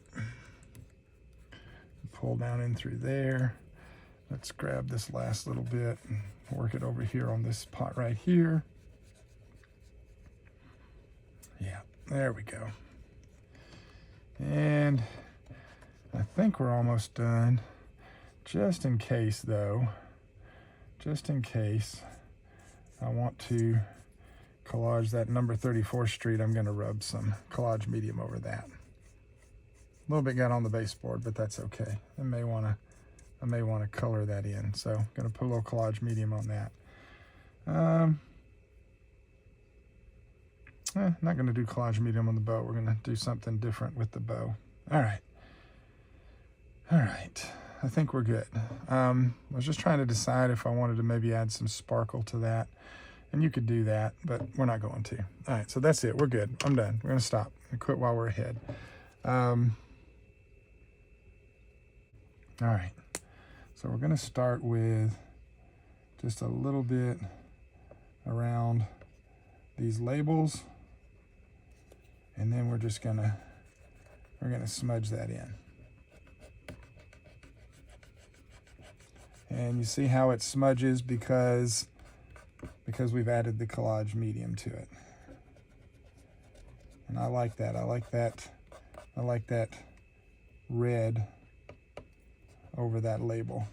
Pull down in through there. Let's grab this last little bit and work it over here on this pot right here. Yeah, there we go. And I think we're almost done. Just in case though, just in case I want to collage that number 34th Street, I'm gonna rub some Collage Medium over that. A little bit got on the baseboard, but that's okay. I may wanna color that in. So I'm gonna put a little Collage Medium on that. Not gonna do Collage Medium on the bow. We're gonna do something different with the bow. All right. I think we're good. I was just trying to decide if I wanted to maybe add some sparkle to that. And you could do that, but we're not going to. All right, so that's it. We're good. I'm done. We're gonna stop and quit while we're ahead. All right, so we're gonna start with just a little bit around these labels. And then we're gonna smudge that in. And you see how it smudges because we've added the Collage Medium to it. And I like that. I like that red over that label.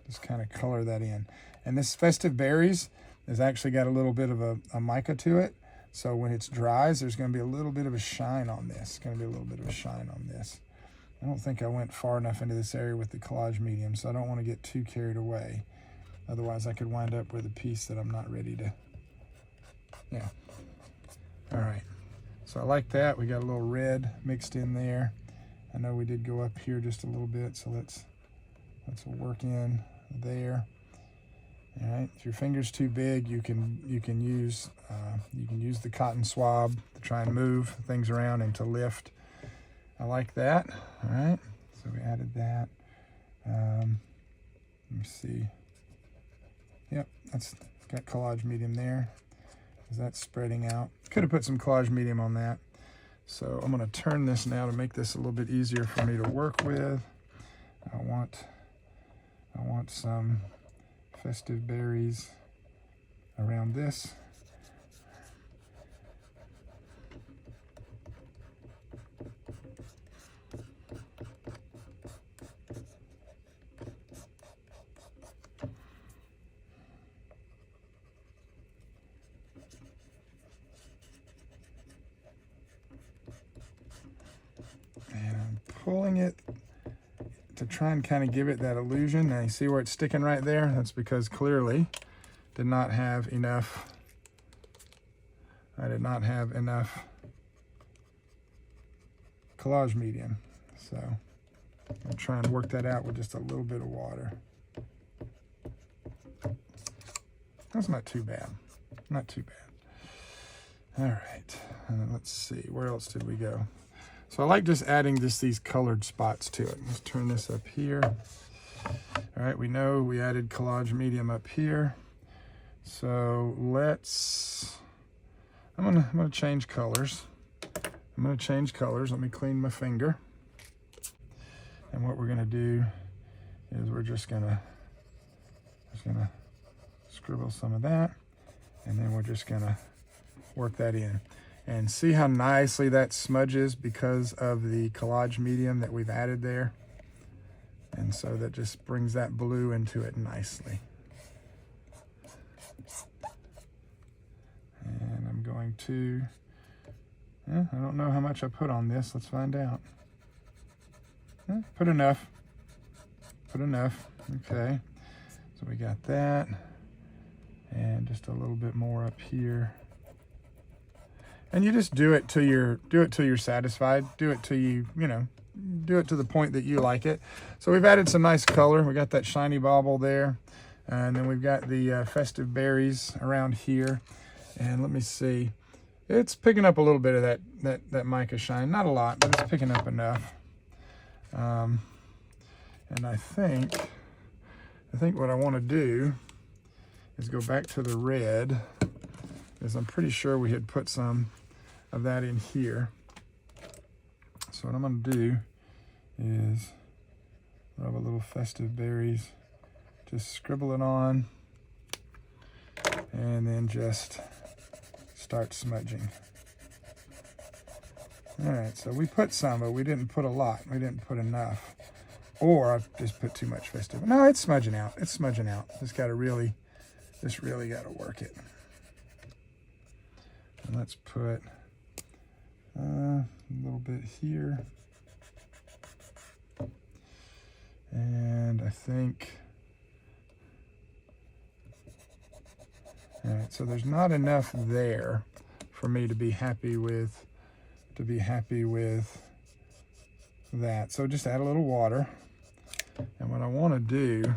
Just kind of color that in. And this Festive Berries has actually got a little bit of a mica to it. So when it dries, there's going to be a little bit of a shine on this. It's going to be a little bit of a shine on this. I don't think I went far enough into this area with the Collage Medium, so I don't want to get too carried away. Otherwise, I could wind up with a piece that I'm not ready to, yeah. All right, so I like that. We got a little red mixed in there. I know we did go up here just a little bit, so let's work in there. All right, if your finger's too big, you can use the cotton swab to try and move things around and to lift. I like that. All right, so we added that. Let me see. Yep, that's got Collage Medium there. That's spreading out. Could have put some Collage Medium on that. So I'm going to turn this now to make this a little bit easier for me to work with. I want some festive berries around this. And I'm pulling it to try and kind of give it that illusion. Now you see where it's sticking right there? That's because clearly did not have enough. I did not have enough Collage Medium. So I'll try and work that out with just a little bit of water. That's not too bad. Not too bad. All right, let's see, where else did we go? So I like just adding these colored spots to it. Let's turn this up here. All right, we know we added Collage Medium up here. So I'm gonna change colors. Let me clean my finger. And what we're gonna do is we're just gonna scribble some of that, and then we're just gonna work that in. And see how nicely that smudges because of the Collage Medium that we've added there. And so that just brings that blue into it nicely. And I'm going to, I don't know how much I put on this. Let's find out. Put enough. Okay. So we got that. And just a little bit more up here. And you just do it till you're satisfied. Do it till do it to the point that you like it. So we've added some nice color. We got that shiny bauble there. And then we've got the festive berries around here. And let me see. It's picking up a little bit of that mica shine. Not a lot, but it's picking up enough. And I think what I want to do is go back to the red, because I'm pretty sure we had put some of that in here. So what I'm going to do is rub a little festive berries, just scribble it on, and then just start smudging. All right, so we put some, but we didn't put a lot. We didn't put enough. Or I just put too much festive. No, it's smudging out. Just really got to work it. And let's put a little bit here. And I think, all right, so there's not enough there for me to be happy with that. So just add a little water. And what I want to do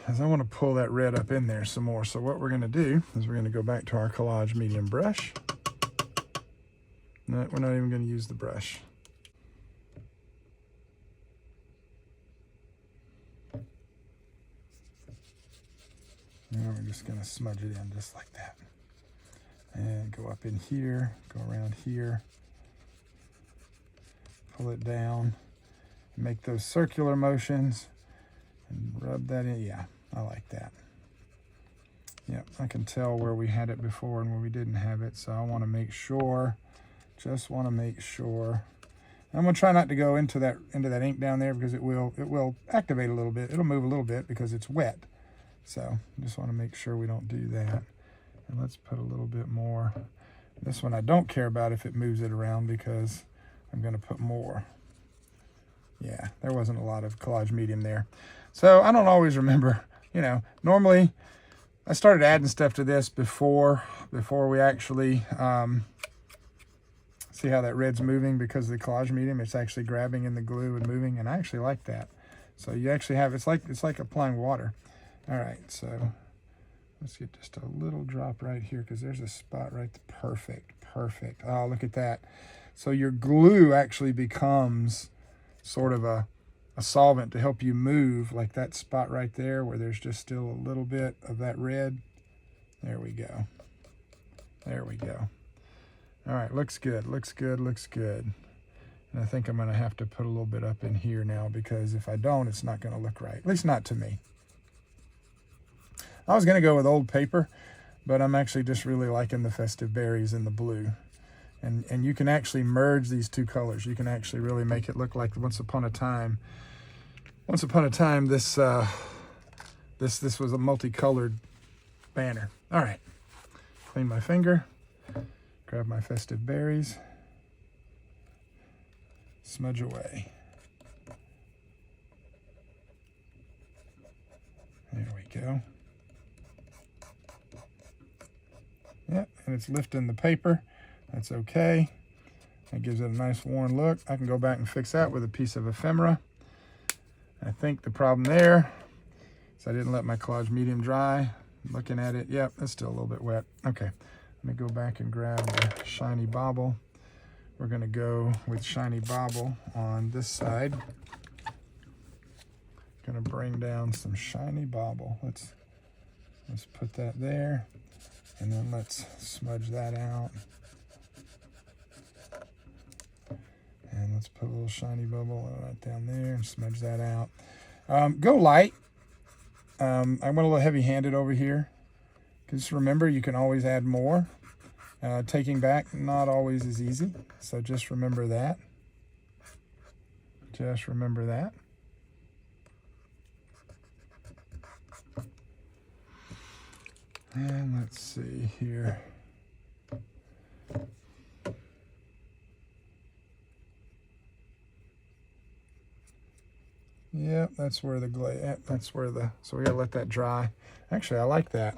is I want to pull that red up in there some more. So what we're going to do is we're going to go back to our Collage Medium brush. No, we're not even going to use the brush. And we're just going to smudge it in just like that. And go up in here, go around here, pull it down, make those circular motions, and rub that in. Yeah, I like that. Yep, I can tell where we had it before and where we didn't have it, so I want to make sure, just want to make sure. I'm going to try not to go into that ink down there, because it will activate a little bit. It'll move a little bit because it's wet. So just want to make sure we don't do that. And let's put a little bit more. This one I don't care about if it moves it around, because I'm going to put more. Yeah, there wasn't a lot of Collage Medium there. So I don't always remember, normally I started adding stuff to this before we actually see how that red's moving, because of the Collage Medium. It's actually grabbing in the glue and moving, and I actually like that. So you actually have, it's like applying water. All right, so let's get just a little drop right here, because there's a spot right there. Perfect. Oh, look at that. So your glue actually becomes sort of a a solvent to help you move, like that spot right there where there's just still a little bit of that red. There we go. There we go. All right, looks good, looks good, looks good. And I think I'm gonna have to put a little bit up in here now, because if I don't, it's not gonna look right, at least not to me. I was gonna go with old paper, but I'm actually just really liking the festive berries in the blue. And you can actually merge these two colors. You can actually really make it look like once upon a time this this was a multicolored banner. All right, clean my finger, grab my festive berries, smudge away. There we go. Yep, and it's lifting the paper. That's okay. That gives it a nice worn look. I can go back and fix that with a piece of ephemera. I think the problem there is I didn't let my Collage Medium dry. Looking at it, yep, it's still a little bit wet. Okay, let me go back and grab the shiny bauble. We're gonna go with shiny bauble on this side. Gonna bring down some shiny bauble. Let's put that there, and then let's smudge that out. And let's put a little shiny bubble right down there and smudge that out. Go light. I went a little heavy-handed over here. Just remember, you can always add more. Taking back, not always as easy. So just remember that. Just remember that. And let's see here. Yep, that's where the so we gotta let that dry. Actually, I like that.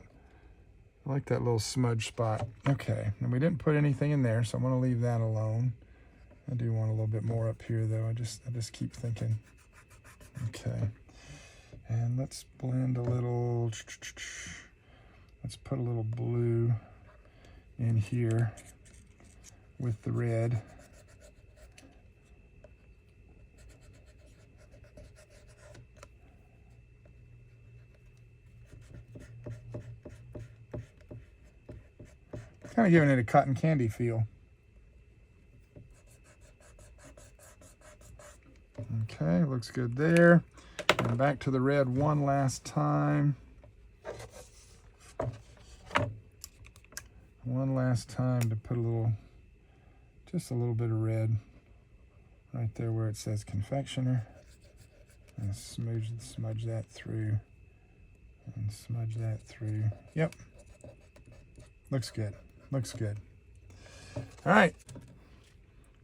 I like that little smudge spot. Okay, and we didn't put anything in there, so I'm gonna leave that alone. I do want a little bit more up here though. I just keep thinking. Okay, and let's blend a little, let's put a little blue in here with the red. Kind of giving it a cotton candy feel. Okay, looks good there. And back to the red one last time. One last time to put a little, just a little bit of red right there where it says confectioner. And smudge that through. And smudge that through. Yep. Looks good. Looks good. All right.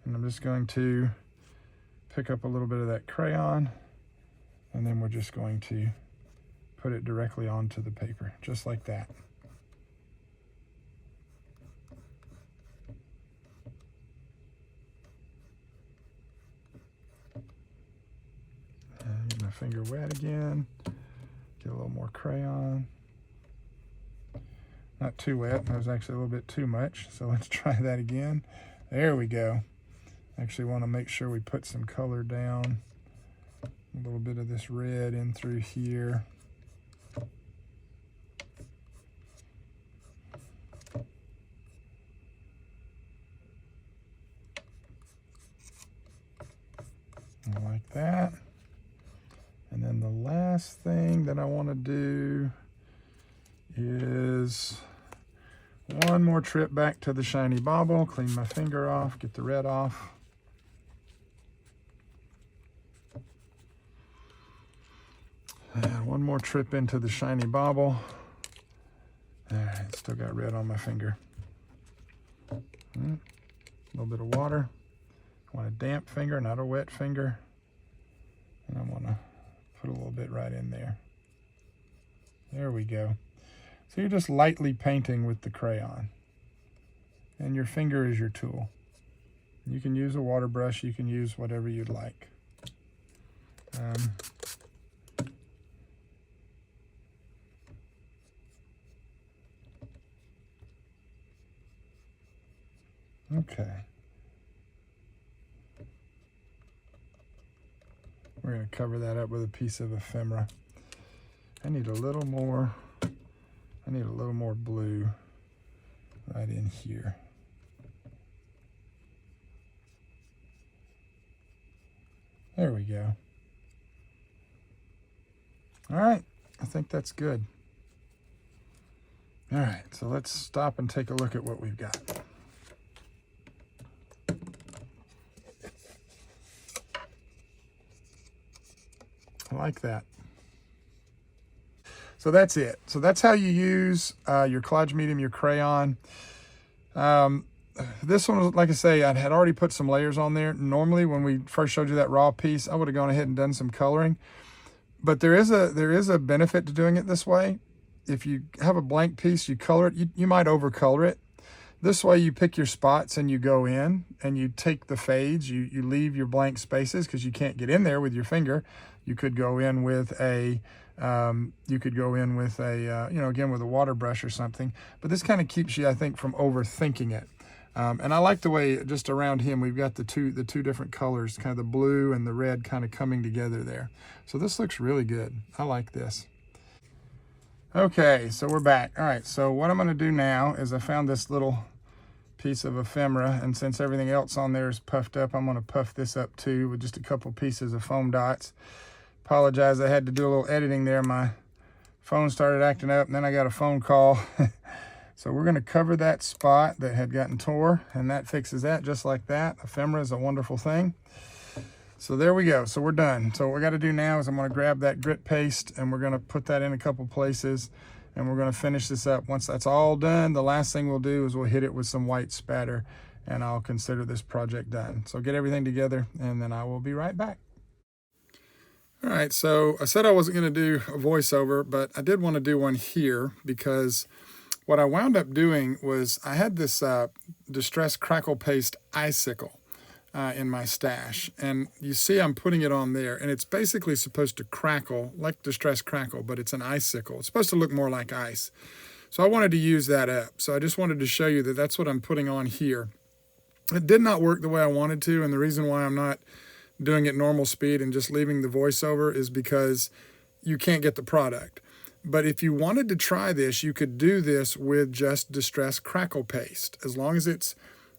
And I'm just going to pick up a little bit of that crayon, and then we're just going to put it directly onto the paper, just like that. And get my finger wet again. Get a little more crayon. Not too wet, that was actually a little bit too much, so let's try that again. There we go. Actually want to make sure we put some color down. A little bit of this red in through here. Like that. And then the last thing that I want to do is one more trip back to the shiny bauble, clean my finger off, get the red off. And one more trip into the shiny bauble. All right, still got red on my finger. A little bit of water. I want a damp finger, not a wet finger. And I want to put a little bit right in there. There we go. So you're just lightly painting with the crayon. And your finger is your tool. You can use a water brush, you can use whatever you'd like. Okay. We're going to cover that up with a piece of ephemera. I need a little more blue right in here. There we go. All right, I think that's good. All right, so let's stop and take a look at what we've got. I like that. So that's it. So that's how you use your Collage Medium, your crayon. This one was, like I say, I had already put some layers on there. Normally, when we first showed you that raw piece, I would have gone ahead and done some coloring. But there is a benefit to doing it this way. If you have a blank piece, you color it, you might overcolor it. This way you pick your spots and you go in and you take the fades, you leave your blank spaces because you can't get in there with your finger. You could go in with a, again, with a water brush or something. But this kind of keeps you, I think, from overthinking it. And I like the way just around him, we've got the two different colors, kind of the blue and the red kind of coming together there. So this looks really good. I like this. Okay, so we're back. All right, so what I'm going to do now is I found this little piece of ephemera, and since everything else on there is puffed up, I'm going to puff this up too with just a couple pieces of foam dots. Apologize, I had to do a little editing there. My phone started acting up, and then I got a phone call. So we're going to cover that spot that had gotten tore, and that fixes that just like that. Ephemera is a wonderful thing. So there we go. So we're done. So what we got to do now is I'm going to grab that grit paste, and we're going to put that in a couple places, and we're going to finish this up. Once that's all done, the last thing we'll do is we'll hit it with some white spatter, and I'll consider this project done. So get everything together, and then I will be right back. All right, so I said I wasn't going to do a voiceover, but I did want to do one here because what I wound up doing was I had this Distress Crackle Paste icicle in my stash, and you see I'm putting it on there, and it's basically supposed to crackle like Distress Crackle, but it's an icicle. It's supposed to look more like ice. So I wanted to use that up. So I just wanted to show you that that's what I'm putting on here. It did not work the way I wanted to, and the reason why I'm not doing it normal speed and just leaving the voiceover is because you can't get the product. But if you wanted to try this, you could do this with just Distress Crackle Paste, as long as it's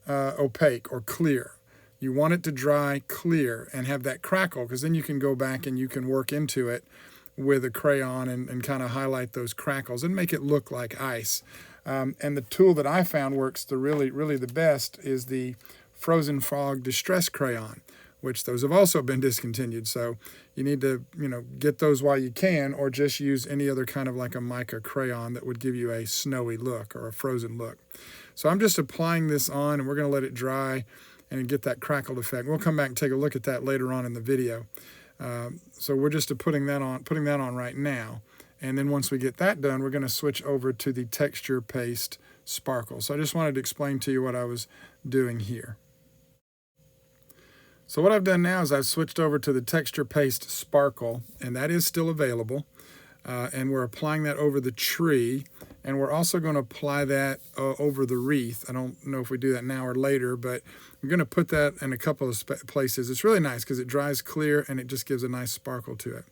opaque or clear. You want it to dry clear and have that crackle, because then you can go back and you can work into it with a crayon and kind of highlight those crackles and make it look like ice. And the tool that I found works really the best is the Frozen Fog Distress Crayon, which those have also been discontinued. So you need to, get those while you can, or just use any other kind of like a mica crayon that would give you a snowy look or a frozen look. So I'm just applying this on, and we're going to let it dry and get that crackled effect. We'll come back and take a look at that later on in the video. So we're just putting that on right now. And then once we get that done, we're going to switch over to the Texture Paste Sparkle. So I just wanted to explain to you what I was doing here. So what I've done now is I've switched over to the Texture Paste Sparkle, and that is still available. And we're applying that over the tree, and we're also going to apply that over the wreath. I don't know if we do that now or later, but we're going to put that in a couple of places. It's really nice because it dries clear and it just gives a nice sparkle to it.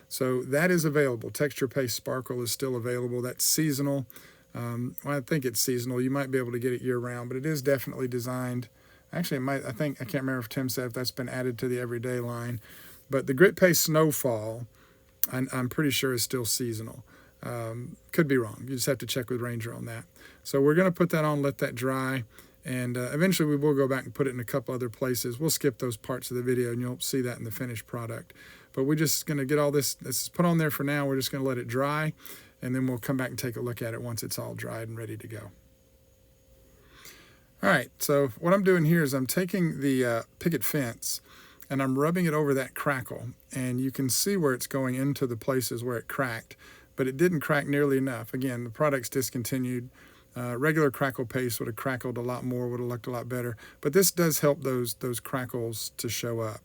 So that is available. Texture Paste Sparkle is still available. That's seasonal. Well, I think it's seasonal. You might be able to get it year-round, but it is definitely designed. Actually, I can't remember if Tim said if that's been added to the everyday line. But the Grit Paste Snowfall, I'm pretty sure is still seasonal. Could be wrong. You just have to check with Ranger on that. So we're going to put that on, let that dry, and eventually we will go back and put it in a couple other places. We'll skip those parts of the video, and you'll see that in the finished product. But we're just going to get all this is put on there for now. We're just going to let it dry, and then we'll come back and take a look at it once it's all dried and ready to go. All right, so what I'm doing here is I'm taking the picket fence, and I'm rubbing it over that crackle, and you can see where it's going into the places where it cracked, but it didn't crack nearly enough. Again, the product's discontinued. Regular crackle paste would have crackled a lot more, would have looked a lot better, but this does help those crackles to show up.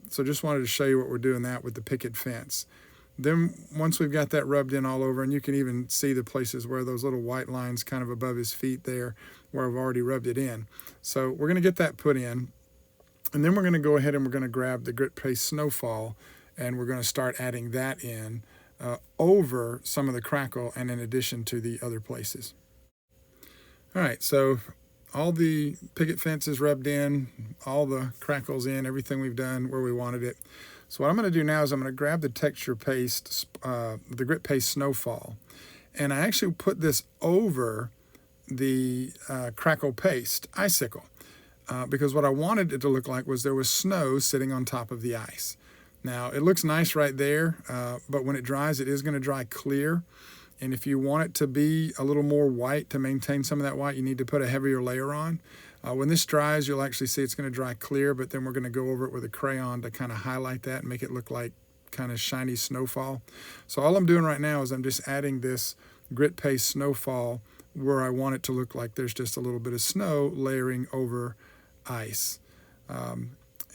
So just wanted to show you what we're doing that with the picket fence. Then once we've got that rubbed in all over, and you can even see the places where those little white lines kind of above his feet there, where I've already rubbed it in. So we're going to get that put in. And then we're going to go ahead and we're going to grab the grit paste snowfall, and we're going to start adding that in over some of the crackle and in addition to the other places. All right, so all the picket fence is rubbed in, all the crackles in, everything we've done where we wanted it. So what I'm going to do now is I'm going to grab the texture paste, the grit paste snowfall, and I actually put this over the crackle paste icicle because what I wanted it to look like was there was snow sitting on top of the ice. Now it looks nice right there, but when it dries, it is going to dry clear. And if you want it to be a little more white to maintain some of that white, you need to put a heavier layer on. When this dries, you'll actually see it's going to dry clear, but then we're going to go over it with a crayon to kind of highlight that and make it look like kind of shiny snowfall. So all I'm doing right now is I'm just adding this grit paste snowfall where I want it to look like there's just a little bit of snow layering over ice.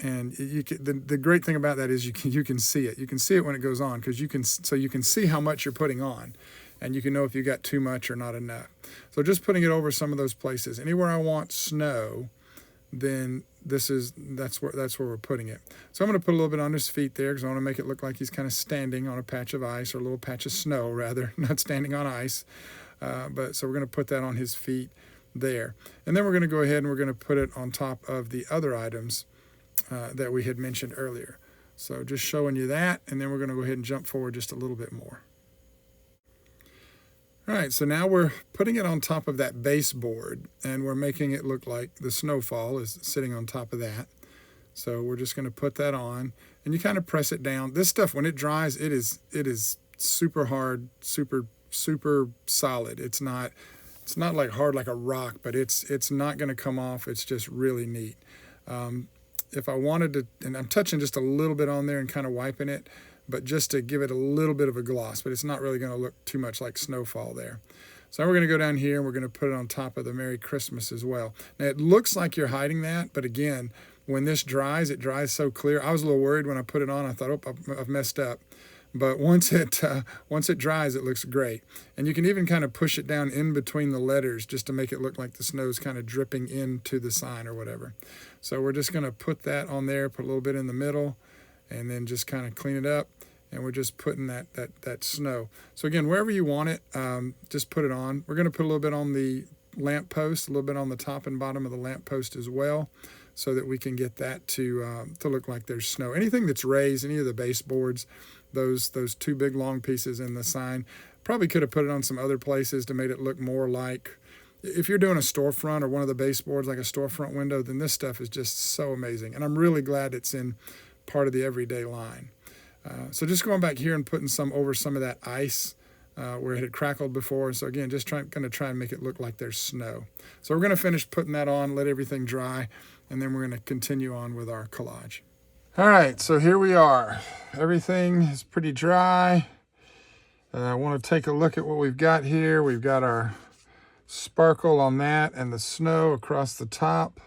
And you can, the great thing about that is you can see it. You can see it when it goes on because you can see how much you're putting on, and you can know if you got too much or not enough. So just putting it over some of those places. Anywhere I want snow, then that's where we're putting it. So I'm going to put a little bit on his feet there because I want to make it look like he's kind of standing on a patch of ice, or a little patch of snow rather, not standing on ice. But so we're going to put that on his feet there, and then we're going to go ahead and we're going to put it on top of the other items that we had mentioned earlier. So just showing you that, and then we're going to go ahead and jump forward just a little bit more. All right, so now we're putting it on top of that baseboard, and we're making it look like the snowfall is sitting on top of that. So we're just going to put that on, and you kind of press it down. This stuff, when it dries, it is super hard, super solid. It's not like hard like a rock, but it's not going to come off. It's just really neat. If I wanted to, and I'm touching just a little bit on there and kind of wiping it, but just to give it a little bit of a gloss, but it's not really going to look too much like snowfall there. So now we're going to go down here and we're going to put it on top of the Merry Christmas as well. Now it looks like you're hiding that, but again, when this dries, it dries so clear. I was a little worried when I put it on. I thought, oh, I've messed up. But once it dries, it looks great. And you can even kind of push it down in between the letters just to make it look like the snow's kind of dripping into the sign or whatever. So we're just going to put that on there, put a little bit in the middle, and then just kind of clean it up. And we're just putting that snow. So again, wherever you want it, just put it on. We're going to put a little bit on the lamp post, a little bit on the top and bottom of the lamp post as well, so that we can get that to look like there's snow. Anything that's raised, any of the baseboards, those two big long pieces in the sign, probably could have put it on some other places to make it look more like, if you're doing a storefront or one of the baseboards like a storefront window, then this stuff is just so amazing. And I'm really glad it's in part of the everyday line. So just going back here and putting some over some of that ice where it had crackled before. So again, just going to try and make it look like there's snow. So we're going to finish putting that on, let everything dry, and then we're going to continue on with our collage. All right, so here we are. Everything is pretty dry. I want to take a look at what we've got here. We've got our sparkle on that and the snow across the top.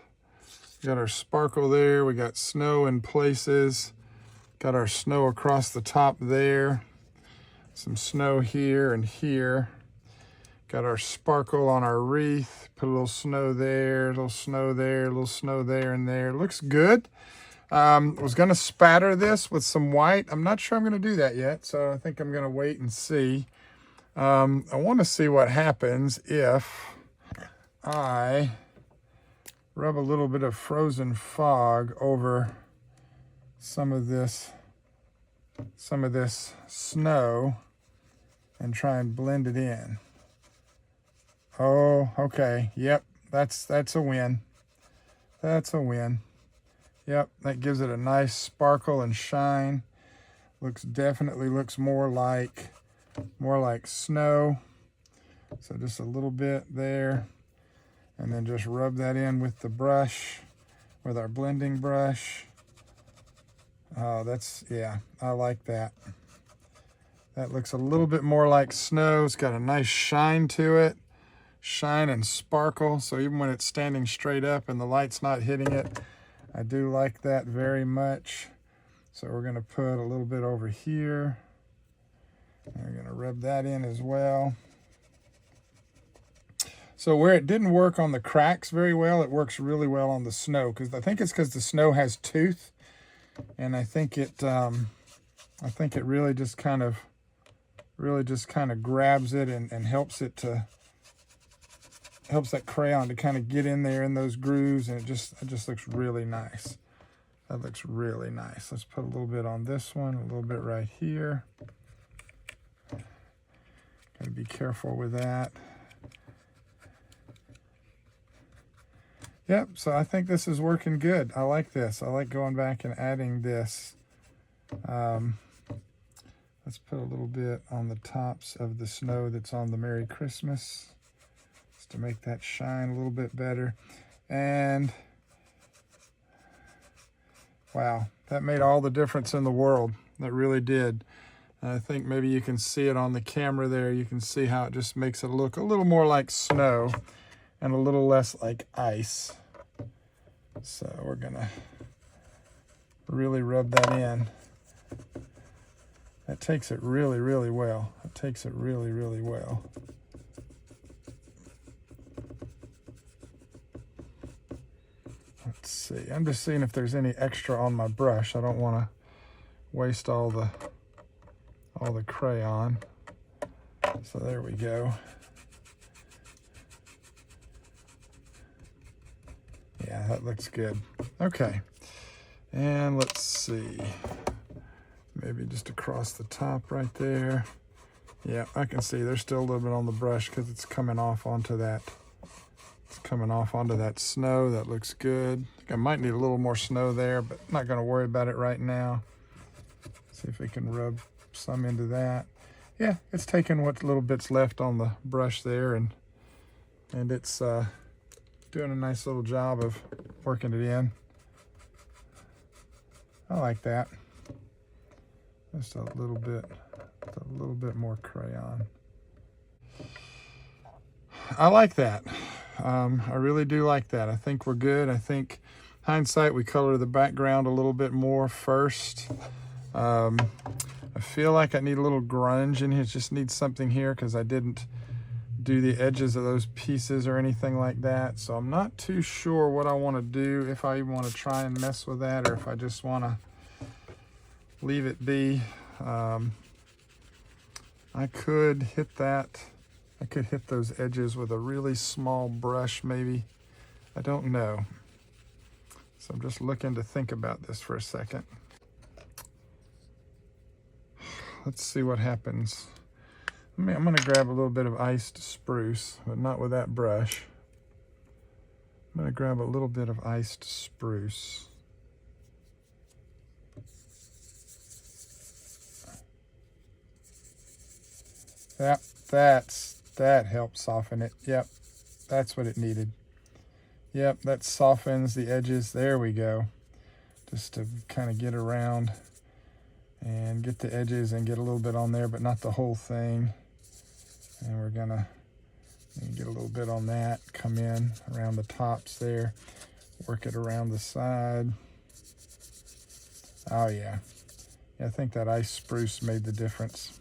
We got our sparkle there. We got snow in places. Got our snow across the top there. Some snow here and here. Got our sparkle on our wreath. Put a little snow there, a little snow there, a little snow there and there. Looks good. I was going to spatter this with some white. I'm not sure I'm going to do that yet, so I think I'm going to wait and see. I want to see what happens if I rub a little bit of frozen fog over some of this snow and try and blend it in. Oh, okay. Yep, that's a win. That's a win. Yep, that gives it a nice sparkle and shine. Definitely looks more like snow. So just a little bit there, and then just rub that in with the brush, with our blending brush. Oh, yeah, I like that. That looks a little bit more like snow. It's got a nice shine to it, shine and sparkle. So even when it's standing straight up and the light's not hitting it, I do like that very much. So we're going to put a little bit over here. And we're going to rub that in as well. So where it didn't work on the cracks very well, it works really well on the snow, because I think it's because the snow has tooth, and I think it really just kind of grabs it and helps it to helps that crayon to kind of get in there in those grooves, and it just looks really nice. That looks really nice. Let's put a little bit on this one, a little bit right here. Gotta be careful with that. Yep, so I think this is working good. I like this. I like going back and adding this. Let's put a little bit on the tops of the snow that's on the Merry Christmas, just to make that shine a little bit better. And wow, that made all the difference in the world. That really did. I think maybe you can see it on the camera there. You can see how it just makes it look a little more like snow and a little less like ice. So we're gonna really rub that in. That takes it really, really well. It takes it really, really well. Let's see. I'm just seeing if there's any extra on my brush. I don't want to waste all the crayon. So there we go. Yeah, that looks good. Okay. And let's see. Maybe just across the top right there. Yeah, I can see there's still a little bit on the brush because it's coming off onto that. It's coming off onto that snow. That looks good. I think I might need a little more snow there, but I'm not going to worry about it right now. See if we can rub some into that. Yeah, it's taking what little bits left on the brush there, and it's doing a nice little job of working it in. I like that. Just a little bit more crayon. I like that. I really do like that. I think we're good. I think hindsight, we color the background a little bit more first. I feel like I need a little grunge in here. Just need something here because I didn't do the edges of those pieces or anything like that. So I'm not too sure what I want to do, if I even want to try and mess with that or if I just want to leave it be. I could hit that. I could hit those edges with a really small brush maybe. I don't know. So I'm just looking to think about this for a second. Let's see what happens. I'm going to grab a little bit of iced spruce, but not with that brush. I'm going to grab a little bit of iced spruce. Yep, that helps soften it. Yep, that's what it needed. Yep, that softens the edges. There we go. Just to kind of get around and get the edges and get a little bit on there, but not the whole thing. And we're gonna get a little bit on that, come in around the tops there, work it around the side. Oh yeah. I think that ice spruce made the difference.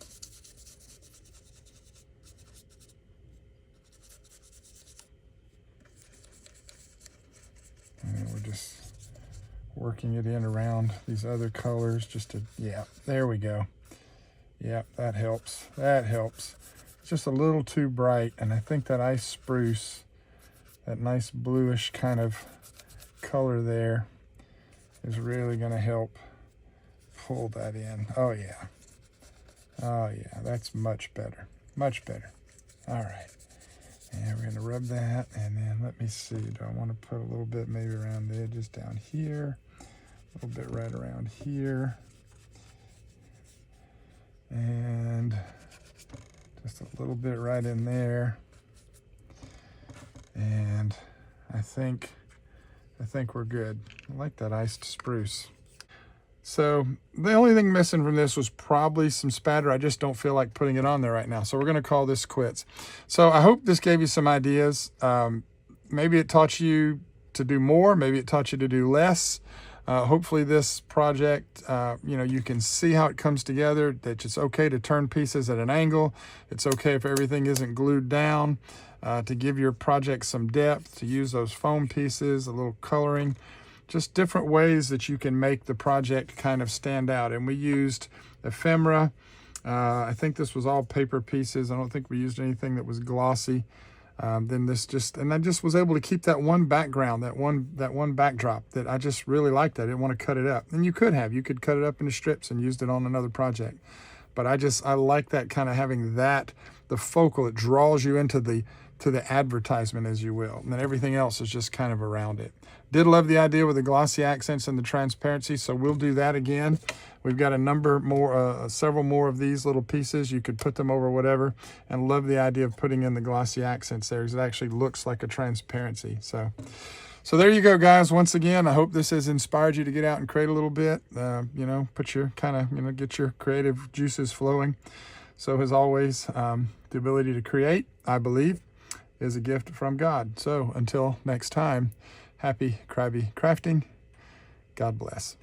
And we're just working it in around these other colors just to, yeah, there we go. Yeah, that helps. That helps. It's just a little too bright, and I think that ice spruce, that nice bluish kind of color there, is really going to help pull that in. Oh yeah. Oh yeah, that's much better. Much better. All right. And we're going to rub that, and then let me see. Do I want to put a little bit maybe around the edges down here? A little bit right around here. And just a little bit right in there. And I think we're good. I like that iced spruce. So the only thing missing from this was probably some spatter. I just don't feel like putting it on there right now. So we're going to call this quits. So I hope this gave you some ideas. Maybe it taught you to do more. Maybe it taught you to do less. Hopefully this project, you can see how it comes together, that it's okay to turn pieces at an angle. It's okay if everything isn't glued down. to give your project some depth, to use those foam pieces, a little coloring, just different ways that you can make the project kind of stand out. And we used ephemera. I think this was all paper pieces. I don't think we used anything that was glossy. Then I just was able to keep that one background, that one backdrop that I just really liked. I didn't want to cut it up. And you could cut it up into strips and used it on another project. But I like that kind of having that, the focal, it draws you into the advertisement, as you will. And then everything else is just kind of around it. Did love the idea with the glossy accents and the transparency, so we'll do that again. We've got several more of these little pieces. You could put them over whatever, and love the idea of putting in the glossy accents there, because it actually looks like a transparency. So there you go, guys. Once again, I hope this has inspired you to get out and create a little bit. Put your get your creative juices flowing. So as always, the ability to create, I believe, is a gift from God. So until next time, happy crabby crafting. God bless.